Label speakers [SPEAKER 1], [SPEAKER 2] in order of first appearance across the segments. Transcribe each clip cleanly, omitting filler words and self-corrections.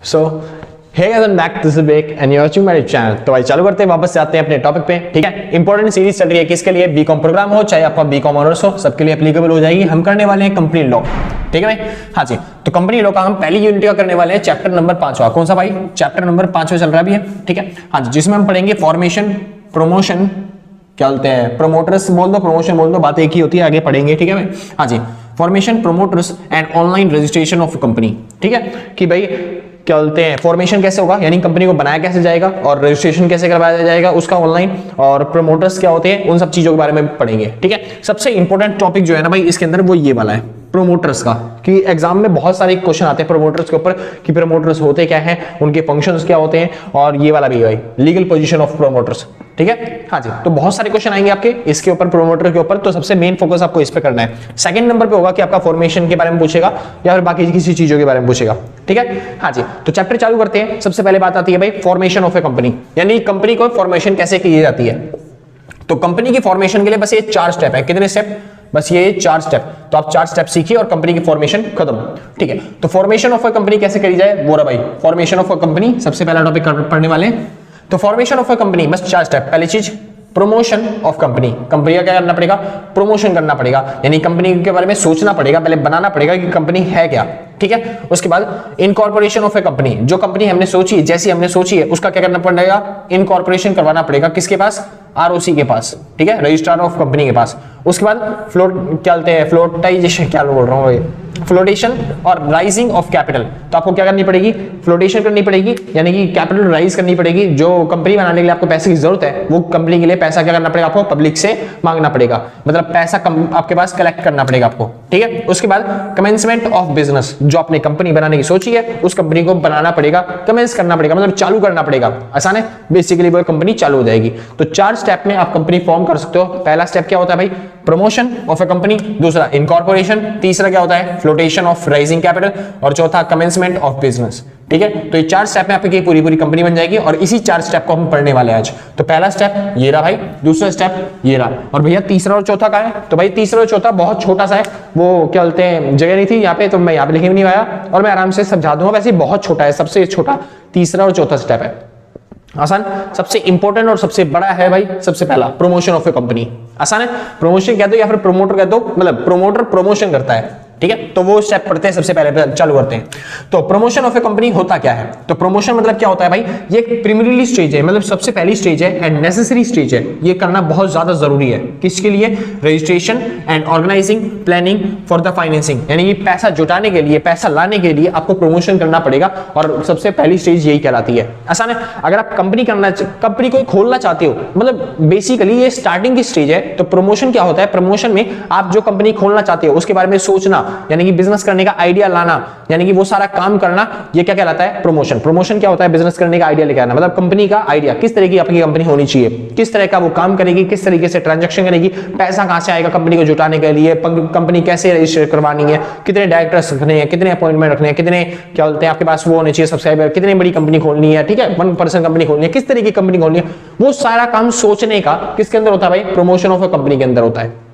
[SPEAKER 1] So hey guys, I am back, this is Beck and you are watching my channel. तो भाई चालू करते हैं, वापस से आते हैं अपने टॉपिक पे। ठीक है, इंपॉर्टेंट सीरीज चल रही है किसके लिए? बीकॉम प्रोग्राम हो चाहे आपका बीकॉम ऑनर्स हो, सबके लिए एप्लीकेबल हो जाएगी। हम करने वाले हैं कंपनी लॉ। ठीक है भाई, हाँ जी। तो कंपनी लॉ का हम पहली यूनिट का करने वाले हैं, चैप्टर नंबर 5वां। कौन सा भाई? चैप्टर नंबर 5वां चल रहा है अभी। ठीक है, हाँ जी, जिसमें हम पढ़ेंगे फॉर्मेशन, प्रमोशन, क्या बोलते हैं, प्रमोटर्स बोल दो, प्रमोशन बोल दो, बात एक ही होती है, आगे पढ़ेंगे। ठीक है भाई, हाँ जी। Formation, promoters and online registration of company. ठीक है, कि भाई क्या बोलते हैं, फॉर्मेशन कैसे होगा, यानी कंपनी को बनाया कैसे जाएगा, और रजिस्ट्रेशन कैसे करवाया जाएगा उसका ऑनलाइन, और प्रमोटर्स क्या होते हैं, उन सब चीजों के बारे में पढ़ेंगे। ठीक है, सबसे इंपॉर्टेंट टॉपिक जो है ना भाई इसके अंदर वो ये वाला है, प्रोमोटर्स का। कि एग्जाम में बहुत सारे क्वेश्चन आते हैं प्रोमोटर्स के ऊपर कि प्रोमोटर्स होते क्या हैं, उनके फंक्शंस क्या होते हैं, और ये वाला भी है लीगल पोजीशन ऑफ प्रोमोटर्स। ठीक है, हाँ जी। तो बहुत सारे क्वेश्चन आएंगे आपके इसके ऊपर, प्रोमोटर के ऊपर। तो सबसे मेन फोकस आपको इस पे करना है। सेकंड नंबर पे होगा कि आपका फॉर्मेशन के बारे में पूछेगा या फिर बाकी किसी चीजों के बारे में पूछेगा। ठीक है, हाँ जी। तो चैप्टर चालू करते हैं। सबसे पहले बात आती है भाई फॉर्मेशन ऑफ ए कंपनी, यानी कंपनी को फॉर्मेशन कैसे की जाती है। तो कंपनी की फॉर्मेशन के लिए बस ये 4 स्टेप है। कितने स्टेप? बस ये 4 स्टेप। तो आप 4 स्टेप सीखिए और कंपनी की फॉर्मेशन खत्म। ठीक है, तो फॉर्मेशन ऑफ अ कंपनी कैसे करी जाए वो रहा भाई, फॉर्मेशन ऑफ अ कंपनी सबसे पहला टॉपिक पढ़ने वाले हैं। तो फॉर्मेशन ऑफ अ कंपनी बस 4 स्टेप। पहली चीज प्रमोशन ऑफ कंपनी, कंपनी का क्या करना पड़ेगा? प्रमोशन करना पड़ेगा, यानी कंपनी के बारे में सोचना पड़ेगा, पहले बनाना पड़ेगा कि कंपनी है क्या। ठीक है, उसके बाद इनकॉर्पोरेशन ऑफ ए कंपनी, जो कंपनी हमने सोची है, जैसी हमने सोची है उसका क्या करना पड़ेगा? इनकॉर्पोरेशन करवाना पड़ेगा। किसके पास? आरओसी के पास। ठीक है, रजिस्ट्रार ऑफ कंपनी के पास। उसके बाद फ्लोट क्या बोलते हैं, फ्लोटाइजेशन, क्या बोल रहा हूँ भाई, फ्लोटेशन और राइजिंग ऑफ कैपिटल। तो आपको क्या करनी पड़ेगी? फ्लोटेशन करनी पड़ेगी, यानी कि कैपिटल राइज करनी पड़ेगी। जो कंपनी बनाने के लिए आपको पैसे की जरूरत है, वो कंपनी के लिए पैसा क्या करना पड़ेगा? आपको पब्लिक से मांगना पड़ेगा, मतलब पैसा आपके पास कलेक्ट करना पड़ेगा आपको। ठीक है, उसके बाद कमेंसमेंट ऑफ बिजनेस, जो आपने कंपनी बनाने की सोची है उस कंपनी को बनाना पड़ेगा, कमेंस करना पड़ेगा, मतलब चालू करना पड़ेगा। आसान है, बेसिकली वो कंपनी चालू हो जाएगी। तो 4 स्टेप में आप कंपनी फॉर्म कर सकते हो। पहला स्टेप क्या होता है भाई? प्रमोशन ऑफ ए कंपनी, दूसरा इनकॉर्पोरेशन, तीसरा क्या होता है? फ्लोटेशन ऑफ राइजिंग कैपिटल, और चौथा कमेंसमेंट ऑफ बिजनेस। ठीक है, तो ये 4 स्टेप में आपकी पूरी पूरी कंपनी बन जाएगी, और इसी 4 स्टेप को हम पढ़ने वाले हैं आज। तो पहला स्टेप ये रहा भाई, दूसरा स्टेप ये रहा, और भैया तीसरा और चौथा कहाँ है? तो भाई तीसरा और चौथा बहुत छोटा सा है, वो क्या बोलते हैं, जगह नहीं थी यहाँ पे, तो मैं यहाँ पे लिखे भी नहीं आया, और मैं आराम से समझा दूंगा। वैसे बहुत छोटा है, सबसे छोटा तीसरा और चौथा स्टेप है। आसान, सबसे इंपॉर्टेंट और सबसे बड़ा है भाई सबसे पहला प्रमोशन ऑफ ए कंपनी। आसान है, प्रमोशन कह दो या फिर प्रमोटर कह दो, मतलब प्रमोटर प्रमोशन करता है। ठीक है, तो वो स्टेप पढ़ते हैं, सबसे पहले चालू करते हैं। तो प्रमोशन ऑफ ए कंपनी होता क्या है? तो प्रमोशन मतलब क्या होता है भाई? ये एक प्रीलिमिनरी स्टेज है, मतलब सबसे पहली स्टेज है एंड नेसेसरी स्टेज है। ये करना बहुत ज्यादा जरूरी है। किसके लिए? Registration and organising, planning for the financing, यानी कि पैसा जुटाने के लिए, पैसा लाने के लिए आपको प्रमोशन करना पड़ेगा, और सबसे पहली स्टेज यही कहलाती है। आसान है, अगर आप कंपनी को खोलना चाहते हो, मतलब बेसिकली ये स्टार्टिंग की स्टेज है। तो प्रमोशन क्या होता है? प्रमोशन में आप जो कंपनी खोलना चाहते हो उसके बारे में सोचना, यानी कि बिजनेस करने का आइडिया लाना, यानी कि वो सारा काम करना, ये क्या कहलाता है? प्रमोशन। प्रमोशन क्या होता है? बिजनेस करने का आइडिया लेकर आना, मतलब कंपनी का आइडिया, किस तरह की आपकी कंपनी होनी चाहिए, किस तरह का वो काम करेगी, किस तरीके से ट्रांजैक्शन करेगी, पैसा कहां से आएगा कंपनी को जुटाने के लिए, कंपनी कैसे रजिस्टर करवानी है, कितने डायरेक्टर्स रखने हैं, कितने अपॉइंटमेंट रखने हैं, कितने क्या बोलते हैं आपके पास वो होने चाहिए सब्सक्राइबर, कितनी बड़ी कंपनी खोलनी है। ठीक है, 1 पर्सन कंपनी खोलनी है, किस तरह की कंपनी खोलनी है, वो सारा काम सोचने का किसके अंदर होता है भाई? प्रमोशन ऑफ अ कंपनी के अंदर होता है।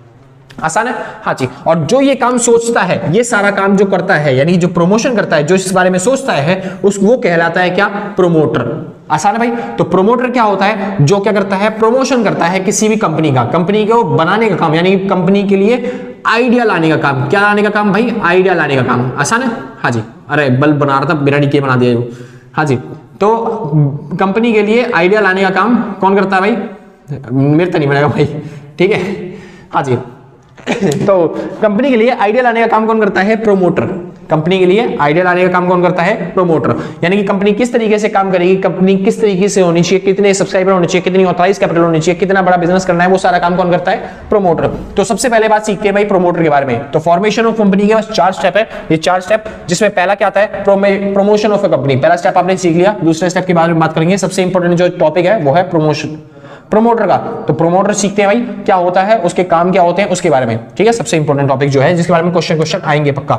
[SPEAKER 1] आसान है, हाँ जी। और जो ये काम सोचता है, ये सारा काम जो करता है, यानी जो प्रमोशन करता है, जो इस बारे में सोचता है, वो कहलाता है क्या? प्रमोटर। आसान है भाई। तो प्रमोटर क्या होता है? जो क्या करता है? प्रमोशन करता है किसी भी कंपनी का, कंपनी को बनाने का काम, यानी कंपनी के लिए आइडिया लाने का काम। क्या लाने का काम भाई? आइडिया लाने का काम। आसान है, हाँ जी। अरे बल्ब बना रहा था, बिना के बना दिया। हाँ जी, तो कंपनी के लिए आइडिया लाने का काम कौन करता है भाई? मेरे तो नहीं बनेगा भाई। ठीक है, हाँ जी। तो कंपनी के लिए आइडिया लाने का काम कौन करता है? प्रमोटर। कंपनी के लिए आइडिया लाने का काम कौन करता है? प्रमोटर। यानी कि कंपनी किस तरीके से काम करेगी, कंपनी किस तरीके से होनी चाहिए, कितने सब्सक्राइबर होने चाहिए, कितनी ऑथराइज कैपिटल होनी चाहिए, कितना बड़ा बिजनेस करना है, वो सारा काम कौन करता है? प्रमोटर। तो सबसे पहले बात सीखते हैं भाई प्रमोटर के बारे में। तो फॉर्मेशन ऑफ कंपनी के बस 4 स्टेप है, ये 4 स्टेप, जिसमें पहला क्या आता है? Promotion of a company. पहला स्टेप आपने सीख लिया। दूसरे स्टेप के बारे में बात करेंगे। सबसे इंपॉर्टेंट जो टॉपिक है वो है प्रमोशन, प्रमोटर का। तो प्रमोटर सीखते हैं भाई क्या होता है, उसके काम क्या होते हैं, उसके बारे में। ठीक है, सबसे इंपॉर्टेंट टॉपिक जो है, जिसके बारे में क्वेश्चन आएंगे पक्का।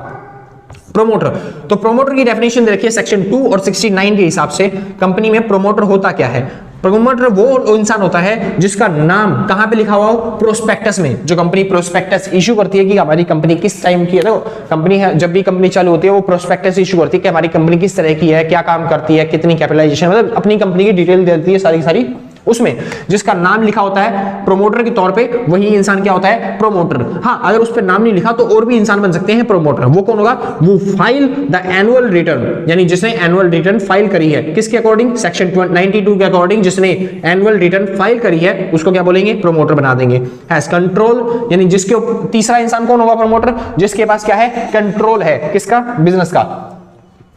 [SPEAKER 1] प्रोमोटर, तो प्रोमोटर की डेफिनेशन देखिए सेक्शन 2 और 69 के हिसाब से कंपनी में प्रोमोटर होता क्या है। प्रमोटर वो इंसान होता है जिसका नाम कहां पे लिखा हुआ हो, प्रोस्पेक्टस में। जो कंपनी प्रोस्पेक्टस इशू करती है कि हमारी कंपनी किस टाइम की है, तो कंपनी है जब भी कंपनी चालू होती है वो प्रोस्पेक्टस इशू करती है कि हमारी कंपनी किस तरह की है, क्या काम करती है, कितनी कैपिटलाइजेशन, मतलब अपनी कंपनी की डिटेल देती है सारी सारी। उसमें जिसका नाम लिखा होता है प्रोमोटर के तौर पे, वही इंसान क्या होता है, प्रोमोटर। हाँ, अगर उस पर नाम नहीं लिखा तो और भी इंसान बन सकते हैं प्रोमोटर। वो कौन होगा, वो फाइल द एनुअल रिटर्न, यानी जिसने एनुअल रिटर्न फाइल करी है, किसके अकॉर्डिंग, सेक्शन 92 के अकॉर्डिंग जिसने एनुअल रिटर्न फाइल करी है उसको क्या बोलेंगे, प्रोमोटर बना देंगे। हैज कंट्रोल, यानी जिसके तीसरा इंसान कौन होगा, प्रोमोटर, जिसके पास क्या है, कंट्रोल है, किसका, बिजनेस का।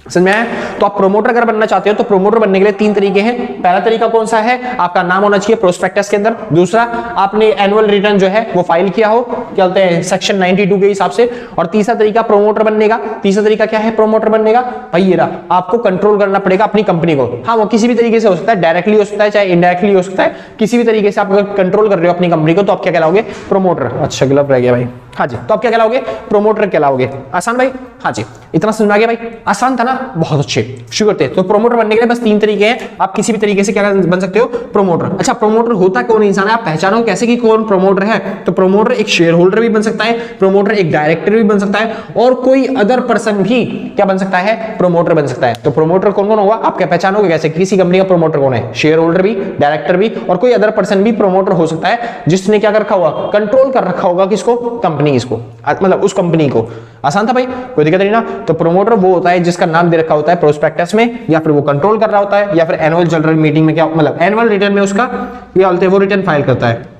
[SPEAKER 1] समझ में आया? तो आप प्रोमोटर अगर बनना चाहते हो तो प्रोमोटर बनने के लिए 3 तरीके हैं। पहला तरीका कौन सा है, आपका नाम होना चाहिए प्रोस्पेक्टस के अंदर। दूसरा, आपने एनुअल रिटर्न जो है वो फाइल किया हो, क्या बोलते हैं, सेक्शन 92 के हिसाब से। और तीसरा तरीका प्रोमोटर बनने का, तीसरा तरीका क्या है प्रोमोटर बनने का, भाई ये रहा, आपको कंट्रोल करना पड़ेगा अपनी कंपनी को। हाँ, वो किसी भी तरीके से हो सकता है, डायरेक्टली हो सकता है, चाहे इनडायरेक्टली हो सकता है, किसी भी तरीके से आप अगर कंट्रोल कर रहे हो अपनी कंपनी को तो आप क्या कहलाओगे, प्रोमोटर। अच्छा, गलत रह गया भाई। हाँ जी, तो आप क्या कहलाओगे, प्रोमोटर कहलाओगे। आसान भाई? हाँ जी, इतना समझ में आ गया भाई? आसान था ना, बहुत अच्छे। शुरू करते हैं। तो प्रोमोटर बनने के लिए बस 3 तरीके हैं, आप किसी भी तरीके से क्या बन सकते हो, प्रोमोटर। अच्छा, प्रोमोटर होता कौन इंसान है, आप पहचानो कैसे कि कौन प्रोमोटर है। तो प्रोमोटर एक शेयर होल्डर भी बन सकता है, प्रोमोटर एक डायरेक्टर भी बन सकता है, और कोई अदर पर्सन भी क्या बन सकता है, प्रोमोटर बन सकता है। तो प्रोमोटर कौन कौन होगा, आप क्या पहचानोगे कैसे किसी कंपनी का प्रोमोटर कौन है, शेयर होल्डर भी, डायरेक्टर भी, और कोई अदर पर्सन भी प्रोमोटर हो सकता है जिसने क्या कर रखा होगा, कंट्रोल कर रखा होगा किसको, कंपनी, इसको मतलब उस कंपनी को। आसान था भाई, कोई दिक्कत नहीं ना। तो प्रोमोटर वो होता है जिसका नाम दे रखा होता है प्रोस्पेक्टस में, या फिर वो कंट्रोल कर रहा होता है, या फिर एनुअल जनरल मीटिंग में क्या मतलब एनुअल रिटर्न में उसका क्या बोलते हैं, वो रिटर्न फाइल करता है।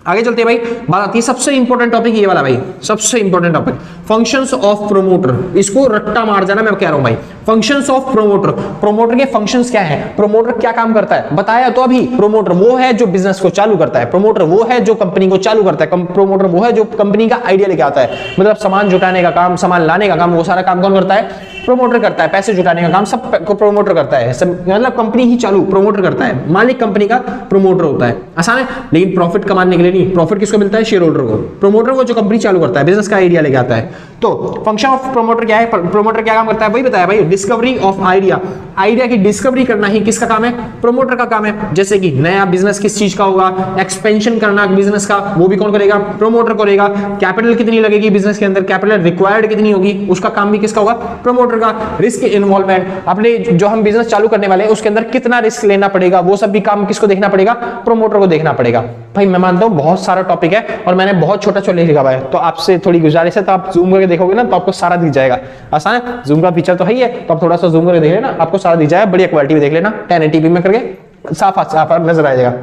[SPEAKER 1] आगे चलते हैं भाई, बात आती है सबसे इंपॉर्टेंट टॉपिक ये वाला भाई, सबसे important topic, functions of promoter. इसको रट्टा मार जाना, मैं कह रहा हूं भाई, फंक्शंस ऑफ प्रोमोटर। प्रोमोटर के फंक्शंस क्या है, प्रोमोटर क्या काम करता है, बताया तो अभी। प्रोमोटर वो है जो बिजनेस को चालू करता है, प्रोमोटर वो है जो कंपनी को चालू करता है, प्रोमोटर वो है जो कंपनी का आइडिया लेके आता है, मतलब सामान जुटाने का काम, सामान लाने का काम, वो सारा काम कौन करता है, प्रोमोटर करता है। पैसे जुटाने का काम सब को प्रोमोटर करता है, मतलब कंपनी ही चालू प्रोमोटर करता है, मालिक कंपनी का प्रोमोटर होता है। आसान है, लेकिन प्रॉफिट कमाने के लिए नहीं, प्रॉफिट किसको मिलता है, शेयर होल्डर को। प्रोमोटर को जो कंपनी चालू करता है, बिजनेस का आइडिया लेके आता है। तो फंक्शन ऑफ प्रोमोटर क्या है, प्रोमोटर क्या काम करता है, वही बताया भाई, डिस्कवरी ऑफ आइडिया। आइडिया की डिस्कवरी करना ही किसका काम है, प्रोमोटर का काम है। जैसे कि नया बिजनेस किस चीज का होगा, एक्सपेंशन करना बिजनेस का, वो भी कौन करेगा, प्रोमोटर करेगा। कैपिटल कितनी लगेगी बिजनेस के अंदर, कैपिटल रिक्वायर्ड कितनी होगी, उसका काम भी किसका होगा, प्रोमोटर का। रिस्क इन्वॉल्वमेंट, अपने जो हम बिजनेस चालू करने वाले हैं उसके अंदर कितना रिस्क लेना पड़ेगा, वो सब भी काम किसको देखना पड़ेगा, प्रोमोटर को देखना पड़ेगा। भाई मैं मानता हूं बहुत सारा टॉपिक है और मैंने बहुत छोटा छोटा लिखा हुआ है, तो आपसे थोड़ी गुजारिश है, तो आप जूम करके देखोगे ना तो आपको सारा दिख जाएगा। आसान है, जूम का फीचर तो है ही है, तो आप थोड़ा सा जूम करके देख लेना, आपको सारा दिख जाएगा। बढ़िया क्वालिटी में देख लेना, 1080p में करके साफ साफ नजर आ जाएगा।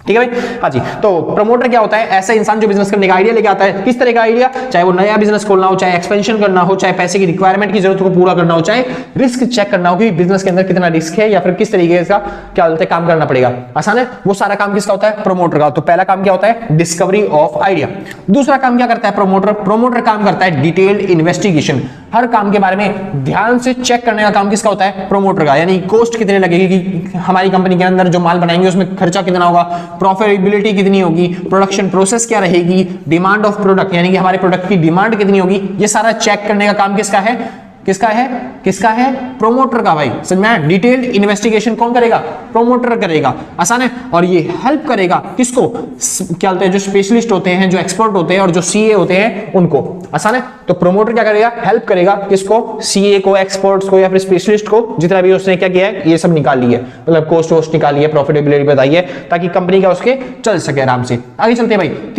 [SPEAKER 1] ठीक है भाई? हाँ जी। तो प्रमोटर क्या होता है, ऐसा इंसान जो बिजनेस करने का आइडिया लेके आता है। किस तरह का आइडिया, चाहे वो नया बिजनेस खोलना हो, चाहे एक्सपेंशन करना हो, चाहे पैसे की रिक्वायरमेंट की जरूरत को पूरा करना हो, चाहे रिस्क चेक करना हो कि बिजनेस के अंदर कितना रिस्क है, या फिर किस तरीके का क्या बोलते हैं काम करना पड़ेगा। आसान है, वो सारा काम किसका होता है, प्रमोटर का। तो पहला काम क्या होता है, डिस्कवरी ऑफ आइडिया। दूसरा काम क्या करता है प्रमोटर, प्रमोटर काम करता है डिटेल्ड इन्वेस्टिगेशन। हर काम के बारे में ध्यान से चेक करने का काम किसका होता है, प्रमोटर का। यानी कॉस्ट कितने लगेगी, कि हमारी कंपनी के अंदर जो माल बनाएंगे उसमें खर्चा कितना होगा, प्रॉफिटेबिलिटी कितनी होगी, प्रोडक्शन प्रोसेस क्या रहेगी, डिमांड ऑफ प्रोडक्ट यानी कि हमारे प्रोडक्ट की डिमांड कितनी होगी, ये सारा चेक करने का काम किसका है, किसका है, किसका है, प्रोमोटर का। भाई समझ में, डिटेल्ड इन्वेस्टिगेशन कौन करेगा, प्रोमोटर करेगा। आसान है, और ये हेल्प करेगा किसको, क्या बोलते हैं, जो स्पेशलिस्ट होते हैं, जो एक्सपर्ट होते हैं और जो सीए होते हैं उनको। आसान है, तो प्रोमोटर क्या करेगा, हेल्प करेगा किसको, सीए को, एक्सपर्ट्स को, या फिर स्पेशलिस्ट को, जितना भी उसने क्या किया है ये सब निकाल लिया, मतलब कॉस्ट वोस्ट निकाली है, प्रॉफिटेबिलिटी बताई है, ताकि कंपनी का उसके चल सके आराम से। आगे चलते हैं भाई,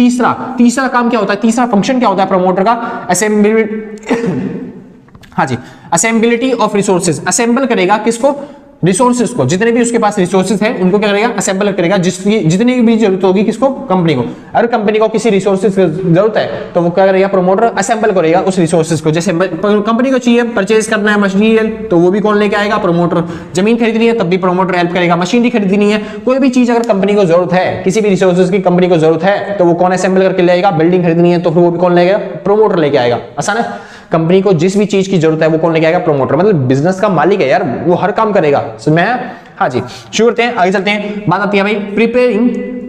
[SPEAKER 1] तीसरा काम क्या होता है, तीसरा फंक्शन क्या होता है प्रोमोटर का, असेंबली हाँ जी, असेंबिलिटी ऑफ रिसोर्सेज। असेंबल करेगा किसको, रिसोर्सेज को, जितने भी उसके पास रिसोर्सेज हैं उनको क्या करेगा, असेंबल करेगा, जितनी भी जरूरत होगी किसको, कंपनी को। अगर कंपनी को किसी रिसोर्सेज की जरूरत है तो वो क्या करेगा, प्रोमोटर असेंबल करेगा उस रिसोर्सेज को। जैसे कंपनी को चाहिए परचेज करना है मशीरियल, तो वो भी कौन लेके आएगा, प्रोमोटर। जमीन खरीदनी है तब भी प्रोमोटर हेल्प करेगा, मशीनरी खरीदनी है, कोई भी चीज अगर कंपनी को जरूरत है, किसी भी रिसोर्सेज की कंपनी को जरूरत है तो वो कौन असेंबल करके लाएगा। बिल्डिंग खरीदनी है तो फिर वो भी कौन लेगा, प्रोमोटर लेके आएगा। आसान है, कंपनी को जिस भी चीज की जरूरत है वो कौन लेके आएगा, प्रोमोटर। मतलब बिजनेस का मालिक है यार, वो हर काम करेगा। समझ में? हाँ जी, शुरू करते हैं, आगे चलते हैं। बात आती है भाई प्रिपेयरिंग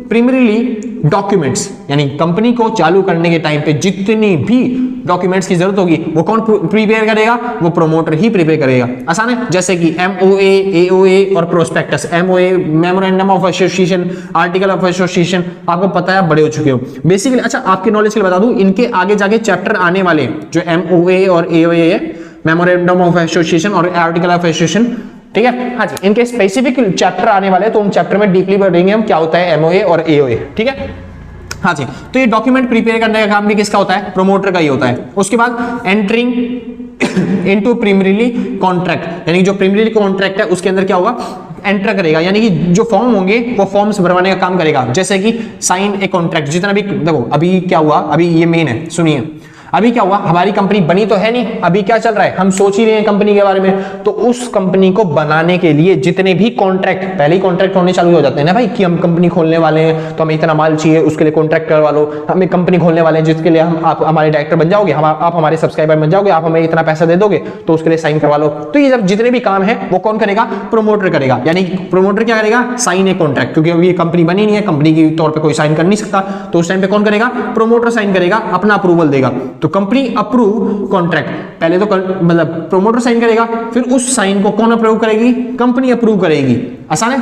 [SPEAKER 1] प्रीमियरली डॉक्यूमेंट्स, यानी कंपनी को चालू करने के टाइम पे जितनी भी डॉक्यूमेंट्स की जरूरत होगी वो कौन प्रिपेयर करेगा? वो प्रोमोटर ही प्रिपेयर करेगा। आसान है, जैसे कि MOA, AOA और prospectus. MOA memorandum of association, article of association, आपको पता है, आप बड़े हो चुके हो बेसिकली। अच्छा, आपके नॉलेज के लिए बता दूं, इनके आगे जाके चैप्टर आने वाले जो MOA और AOA है, मेमोरेंडम ऑफ एसोसिएशन और आर्टिकल ऑफ एसोसिएशन, ठीक है, हाँ जी, इनके स्पेसिफिक चैप्टर आने वाले हैं, तो उन चैप्टर में डीपली पढ़ेंगे हम क्या होता है MOA और AOA, ठीक है, हाँ जी। तो ये डॉक्यूमेंट प्रिपेयर करने का काम भी किसका होता है? प्रोमोटर का ही होता है। उसके बाद एंटरिंग इनटू प्रीमियरली कॉन्ट्रैक्ट, यानी जो प्रीमियरली कॉन्ट्रैक्ट है उसके अंदर क्या होगा? एंटर करेगा, यानी कि जो फॉर्म होंगे वो फॉर्म्स भरवाने का काम करेगा। जैसे कि साइन ए कॉन्ट्रैक्ट, जितना भी देखो अभी क्या हुआ, अभी ये मेन है, सुनिए। अभी क्या हुआ, हमारी कंपनी बनी तो है नहीं, अभी क्या चल रहा है, हम सोच ही रहे हैं कंपनी के बारे में। तो उस कंपनी को बनाने के लिए जितने भी कॉन्ट्रैक्ट, पहले ही कॉन्ट्रैक्ट होने चालू हो जाते हैं ना भाई, कि हम कंपनी खोलने वाले हैं तो हमें इतना माल चाहिए, उसके लिए कॉन्ट्रैक्ट करवा लो, हमें कंपनी खोलने वाले हैं जिसके लिए आप हमारे डायरेक्टर बन जाओगे, आप हमारे सब्सक्राइबर बन जाओगे, आप हमें इतना पैसा दे दोगे, तो उसके लिए साइन करवा लो। तो ये जब जितने भी काम है वो कौन करेगा? प्रोमोटर करेगा। यानी प्रोमोटर क्या करेगा? साइन ए कॉन्ट्रैक्ट, क्योंकि अभी ये कंपनी बनी नहीं है, कंपनी के तौर पर कोई साइन कर नहीं सकता, तो उस टाइम पे कौन करेगा? प्रोमोटर साइन करेगा, अपना अप्रूवल देगा। तो कंपनी अप्रूव कॉन्ट्रैक्ट, पहले तो मतलब प्रोमोटर साइन करेगा, फिर उस साइन को कौन अप्रूव करेगी? कंपनी अप्रूव करेगी। आसान है,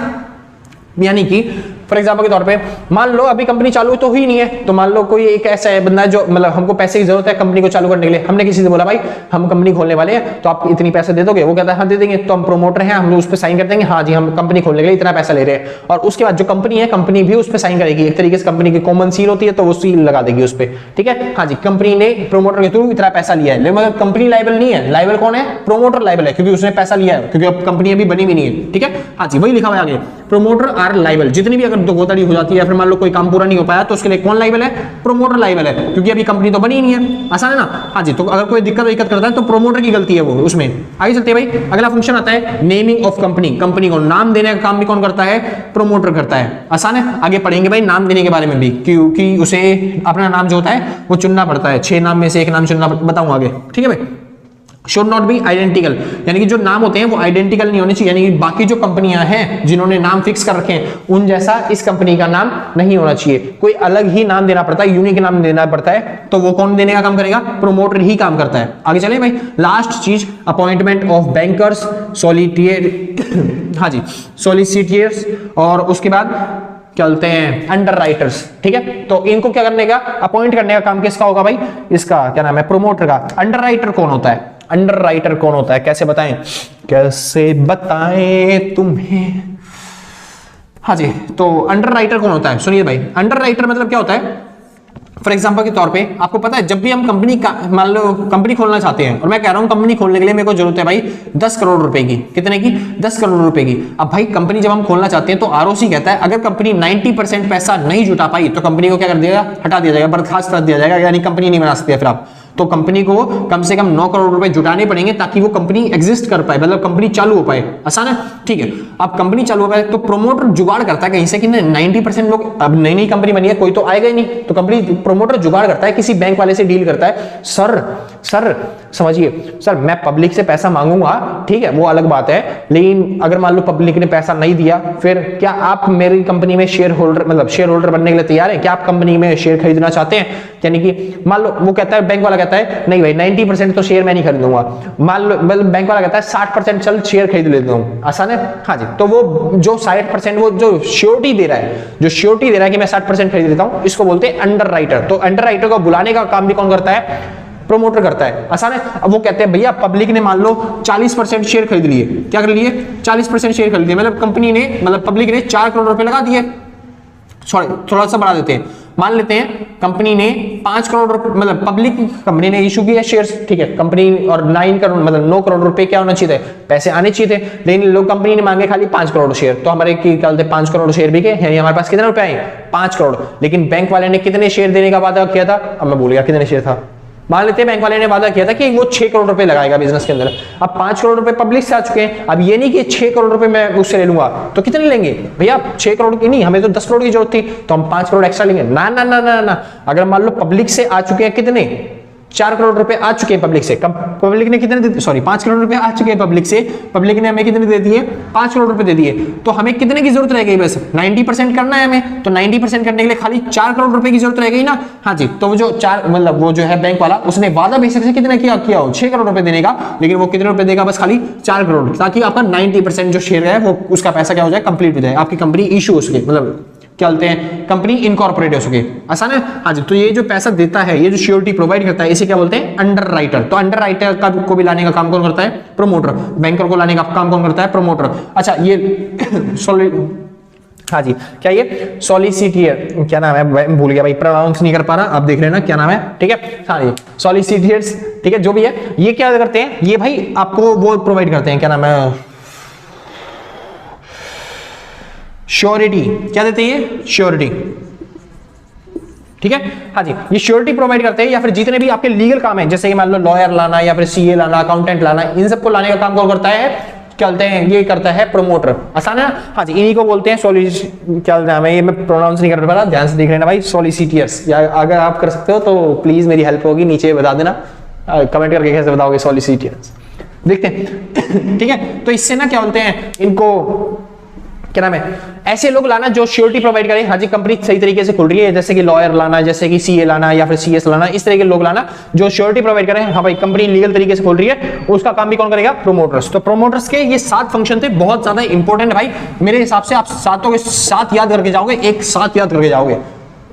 [SPEAKER 1] यानी कि फॉर एग्जाम्पल के तौर पे मान लो अभी कंपनी चालू तो हुई नहीं है, तो मान लो कोई एक ऐसा है बंदा जो मतलब हमको पैसे की जरूरत है कंपनी को चालू करने के लिए, हमने किसी से बोला भाई हम कंपनी खोलने वाले हैं तो आप इतनी पैसे दे दोगे? वो कहता है हाँ दे देंगे। तो हम प्रोमोटर हैं, हम उस पर साइन कर देंगे, हाँ जी हम कंपनी खोलने के लिए इतना पैसा ले रहे हैं। और उसके बाद जो कंपनी है, कंपनी भी उस पर साइन करेगी, एक तरीके से कंपनी की कॉमन सील होती है तो वो सील लगा देगी उस पर, ठीक है, हाँ जी, कंपनी ने प्रोमोटर के थ्रू इतना पैसा लिया है। लेकिन मगर कंपनी लायबल नहीं है, लायबल कौन है? प्रोमोटर लायबल है, क्योंकि उसने पैसा लिया है, क्योंकि अब कंपनी अभी बनी भी नहीं है, ठीक है, हाँ जी, वही लिखा हुआ है आगे, प्रोमोटर आर लायबल। जितनी भी अगर धोखाधड़ी हो जाती है या फिर मान लो कोई काम पूरा नहीं हो पाया तो उसके लिए कौन लायबल है? प्रोमोटर लायबल है, क्योंकि अभी कंपनी तो बनी ही नहीं है। आसान है ना, हाँ जी। तो अगर कोई दिक्कत करता है तो प्रोमोटर की गलती है वो उसमें। आगे चलते हैं भाई, अगला फंक्शन आता है नेमिंग ऑफ कंपनी। कंपनी को नाम देने का काम भी कौन करता है? प्रोमोटर करता है। आसान है, आगे पढ़ेंगे भाई नाम देने के बारे में भी, क्योंकि उसे अपना नाम जो होता है वो चुनना पड़ता है, 6 नाम में से एक नाम चुनना, बताऊंगा आगे, ठीक है भाई। शुड नॉट बी आइडेंटिकल, यानी कि जो नाम होते हैं वो आइडेंटिकल नहीं होने चाहिए, यानी कि बाकी जो कंपनियां हैं जिन्होंने नाम फिक्स कर रखे हैं उन जैसा इस कंपनी का नाम नहीं होना चाहिए, कोई अलग ही नाम देना पड़ता है, यूनिक नाम देना पड़ता है। तो वो कौन देने का काम करेगा? प्रोमोटर ही काम करता है। आगे चले भाई, लास्ट चीज अपॉइंटमेंट ऑफ बैंकर्स, सॉलिटियर हाँ जी, सॉलिसिटर्स, और उसके बाद क्या बोलते हैं अंडर राइटर्स, ठीक है। तो इनको क्या करने का, अपॉइंट करने का काम किसका होगा भाई? इसका क्या नाम है? प्रोमोटर का। अंडर राइटर कौन होता है? अंडर राइटर कौन होता है? कैसे बताएं, कैसे बताएं तुम्हें? हाँ जी, तो अंडर राइटर कौन होता है? सुनिए भाई, अंडर राइटर मतलब क्या होता है? फॉर एग्जाम्पल के तौर पे आपको पता है, जब भी हम कंपनी का मान लो कंपनी खोलना चाहते हैं, और मैं कह रहा हूं कंपनी खोलने के लिए मेरे को जरूरत है भाई 10 करोड़ रुपए की। कितने की? 10 करोड़ रुपए की। अब भाई कंपनी जब हम खोलना चाहते हैं तो आरओसी कहता है अगर कंपनी 90% पैसा नहीं जुटा पाई तो कंपनी को क्या कर दिया? हटा दिया जाएगा, बर्खास्त कर दिया जाएगा, यानी कंपनी नहीं बना सकती है फिर आप। तो कंपनी को कम से कम 9 करोड़ रुपए जुटाने पड़ेंगे ताकि वो कंपनी एग्जिस्ट कर पाए, मतलब कंपनी चालू हो पाए। आसान है, ठीक है। अब कंपनी चालू हो पाए तो प्रोमोटर जुगाड़ करता है कहीं से कि 90% लोग, अब नई नई कंपनी बनी है, कोई तो आएगा ही नहीं, तो कंपनी प्रोमोटर जुगाड़ करता है, किसी बैंक वाले से डील करता है। सर समझिए, सर मैं पब्लिक से पैसा मांगूंगा, ठीक है, वो अलग बात है, लेकिन अगर मान लो पब्लिक ने पैसा नहीं दिया, फिर क्या आप मेरी कंपनी में शेयर होल्डर, मतलब शेयर होल्डर बनने के लिए तैयार है? क्या आप कंपनी में शेयर खरीदना चाहते हैं? यानी कि मान लो वो कहता है, बैंक वाला कहता है नहीं भाई 90% तो शेयर मैं नहीं खरीदूंगा, मान लो मतलब बैंक वाला कहता है 60% चल शेयर खरीद लेता हूं। आसान है, हाँ जी। तो वो जो 60% वो जो श्योरिटी दे रहा है, कि मैं 60% खरीद लेता हूं, इसको बोलते हैं अंडर राइटर। तो अंडर राइटर को बुलाने का काम भी कौन करता है? प्रोमोटर करता है। आसान है। अब वो कहते हैं भैया पब्लिक ने मान लो 40% शेयर खरीद लिए, क्या कर लिए? 40% शेयर खरीद लिए, मतलब कंपनी ने, मतलब पब्लिक ने 4 करोड़ रुपए लगा दिए। सॉरी, थोड़ा सा बढ़ा देते हैं, मान लेते हैं कंपनी ने 5 करोड़, मतलब पब्लिक कंपनी ने इशू किया शेयर्स, ठीक है, कंपनी, और 9 करोड़ मतलब 9 करोड़ रुपए क्या होना चाहिए थे? पैसे आने चाहिए थे, लेकिन लोग कंपनी ने मांगे खाली 5 करोड़ शेयर। तो हमारे क्या बोलते हैं 5 करोड़ शेयर बिके, यानी हमारे पास कितने रुपए आए? 5 करोड़। लेकिन बैंक वाले ने कितने शेयर देने का वादा किया था? अब मैं भूल गया कितने शेयर था। मान लेते हैं बैंक वाले ने वादा किया था कि वो 6 करोड़ रुपए लगाएगा बिजनेस के अंदर। अब 5 करोड़ रुपए पब्लिक से आ चुके हैं, अब ये नहीं कि 6 करोड़ रुपए मैं उससे ले लूंगा, तो कितने लेंगे भैया? 6 करोड़ की नहीं, हमें तो 10 करोड़ की जरूरत थी, तो हम 5 करोड़ एक्स्ट्रा लेंगे। ना ना ना ना ना, अगर मान लो पब्लिक से आ चुके हैं कितने? 4 करोड़ रुपए आ चुके हैं पब्लिक से। पब्लिक ने कितने दे, सॉरी 5 करोड़ रुपए आ चुके हैं पब्लिक से। पब्लिक ने हमें कितने दे दिए, 5 करोड़ रुपए दे दिए। तो हमें कितने की जरूरत रह गई, बस 90% करना है हमें। तो 90% करने के लिए खाली 4 करोड़ रुपए की जरूरत रह गई ना। हाँ जी, तो वो जो 4 मतलब वो जो है बैंक वाला, उसने वादा बेसिक से कितना किया हो, 6 करोड़ रुपए देने का, लेकिन वो कितने रुपए देगा, बस खाली 4 करोड़, ताकि आपका 90% जो शेयर है वो उसका पैसा क्या हो जाए, कंप्लीट हो जाए, आपकी कंपनी इशू हो सके, मतलब क्या बोलते हैं, कंपनी इनकॉर्पोरेट हो सके। आसान है। हाँ जी, तो ये जो पैसा देता है, ये जो श्योरिटी प्रोवाइड करता है, इसे क्या बोलते हैं, अंडर राइटर। तो अंडर राइटर का को भी लाने का काम कौन करता है, प्रमोटर। बैंकर को लाने का काम कौन करता है, प्रमोटर। अच्छा ये हाँ जी, क्या ये सॉलिसिटियर, क्या नाम है, मैं भूल गया भाई, प्रोनाउंस नहीं कर पा रहा, आप देख लेना क्या नाम है, ठीक है। हाँ जी, सॉलिसिटियर्स, ठीक है, जो भी है, ये क्या करते हैं, ये भाई आपको वो प्रोवाइड करते हैं, क्या नाम है, श्योरिटी। क्या देते हैं ये, श्योरिटी, ठीक है। हाँ जी, ये श्योरिटी प्रोवाइड करते हैं, या फिर जितने भी आपके लीगल काम है, जैसे कि मान लो लॉयर लाना या फिर सीए लाना, अकाउंटेंट लाना, इन सबको लाने का काम कौन करता है, क्या बोलते हैं, ये करता है प्रमोटर। आसान है ना। हाँ जी, इन्हीं को बोलते हैं क्या नाम है, ये मैं प्रोनाउंस नहीं कर पा रहा, ध्यान से देख लेना भाई, सॉलिसिटियर्स। या अगर आप कर सकते हो तो प्लीज मेरी हेल्प होगी, नीचे बता देना, कमेंट करके कैसे बताओगे सॉलिसिटियर्स, देखते हैं। ठीक है, तो इससे ना क्या बोलते हैं, इनको क्या नाम है, ऐसे लोग लाना जो श्योरिटी प्रोवाइड करें। हाँ जी, कंपनी सही तरीके से खुल रही है, जैसे कि लॉयर लाना, जैसे कि सीए लाना या फिर सीएस लाना, इस तरह के लोग लाना जो श्योरिटी प्रोवाइड करें। हाँ भाई, कंपनी लीगल तरीके से खुल रही है, उसका काम भी कौन करेगा, प्रोमोटर्स। तो प्रोमोटर्स के ये 7 फंक्शन थे, बहुत ज्यादा इंपॉर्टेंट है भाई। मेरे हिसाब से आप सातों के साथ याद करके जाओगे, एक साथ याद करके जाओगे,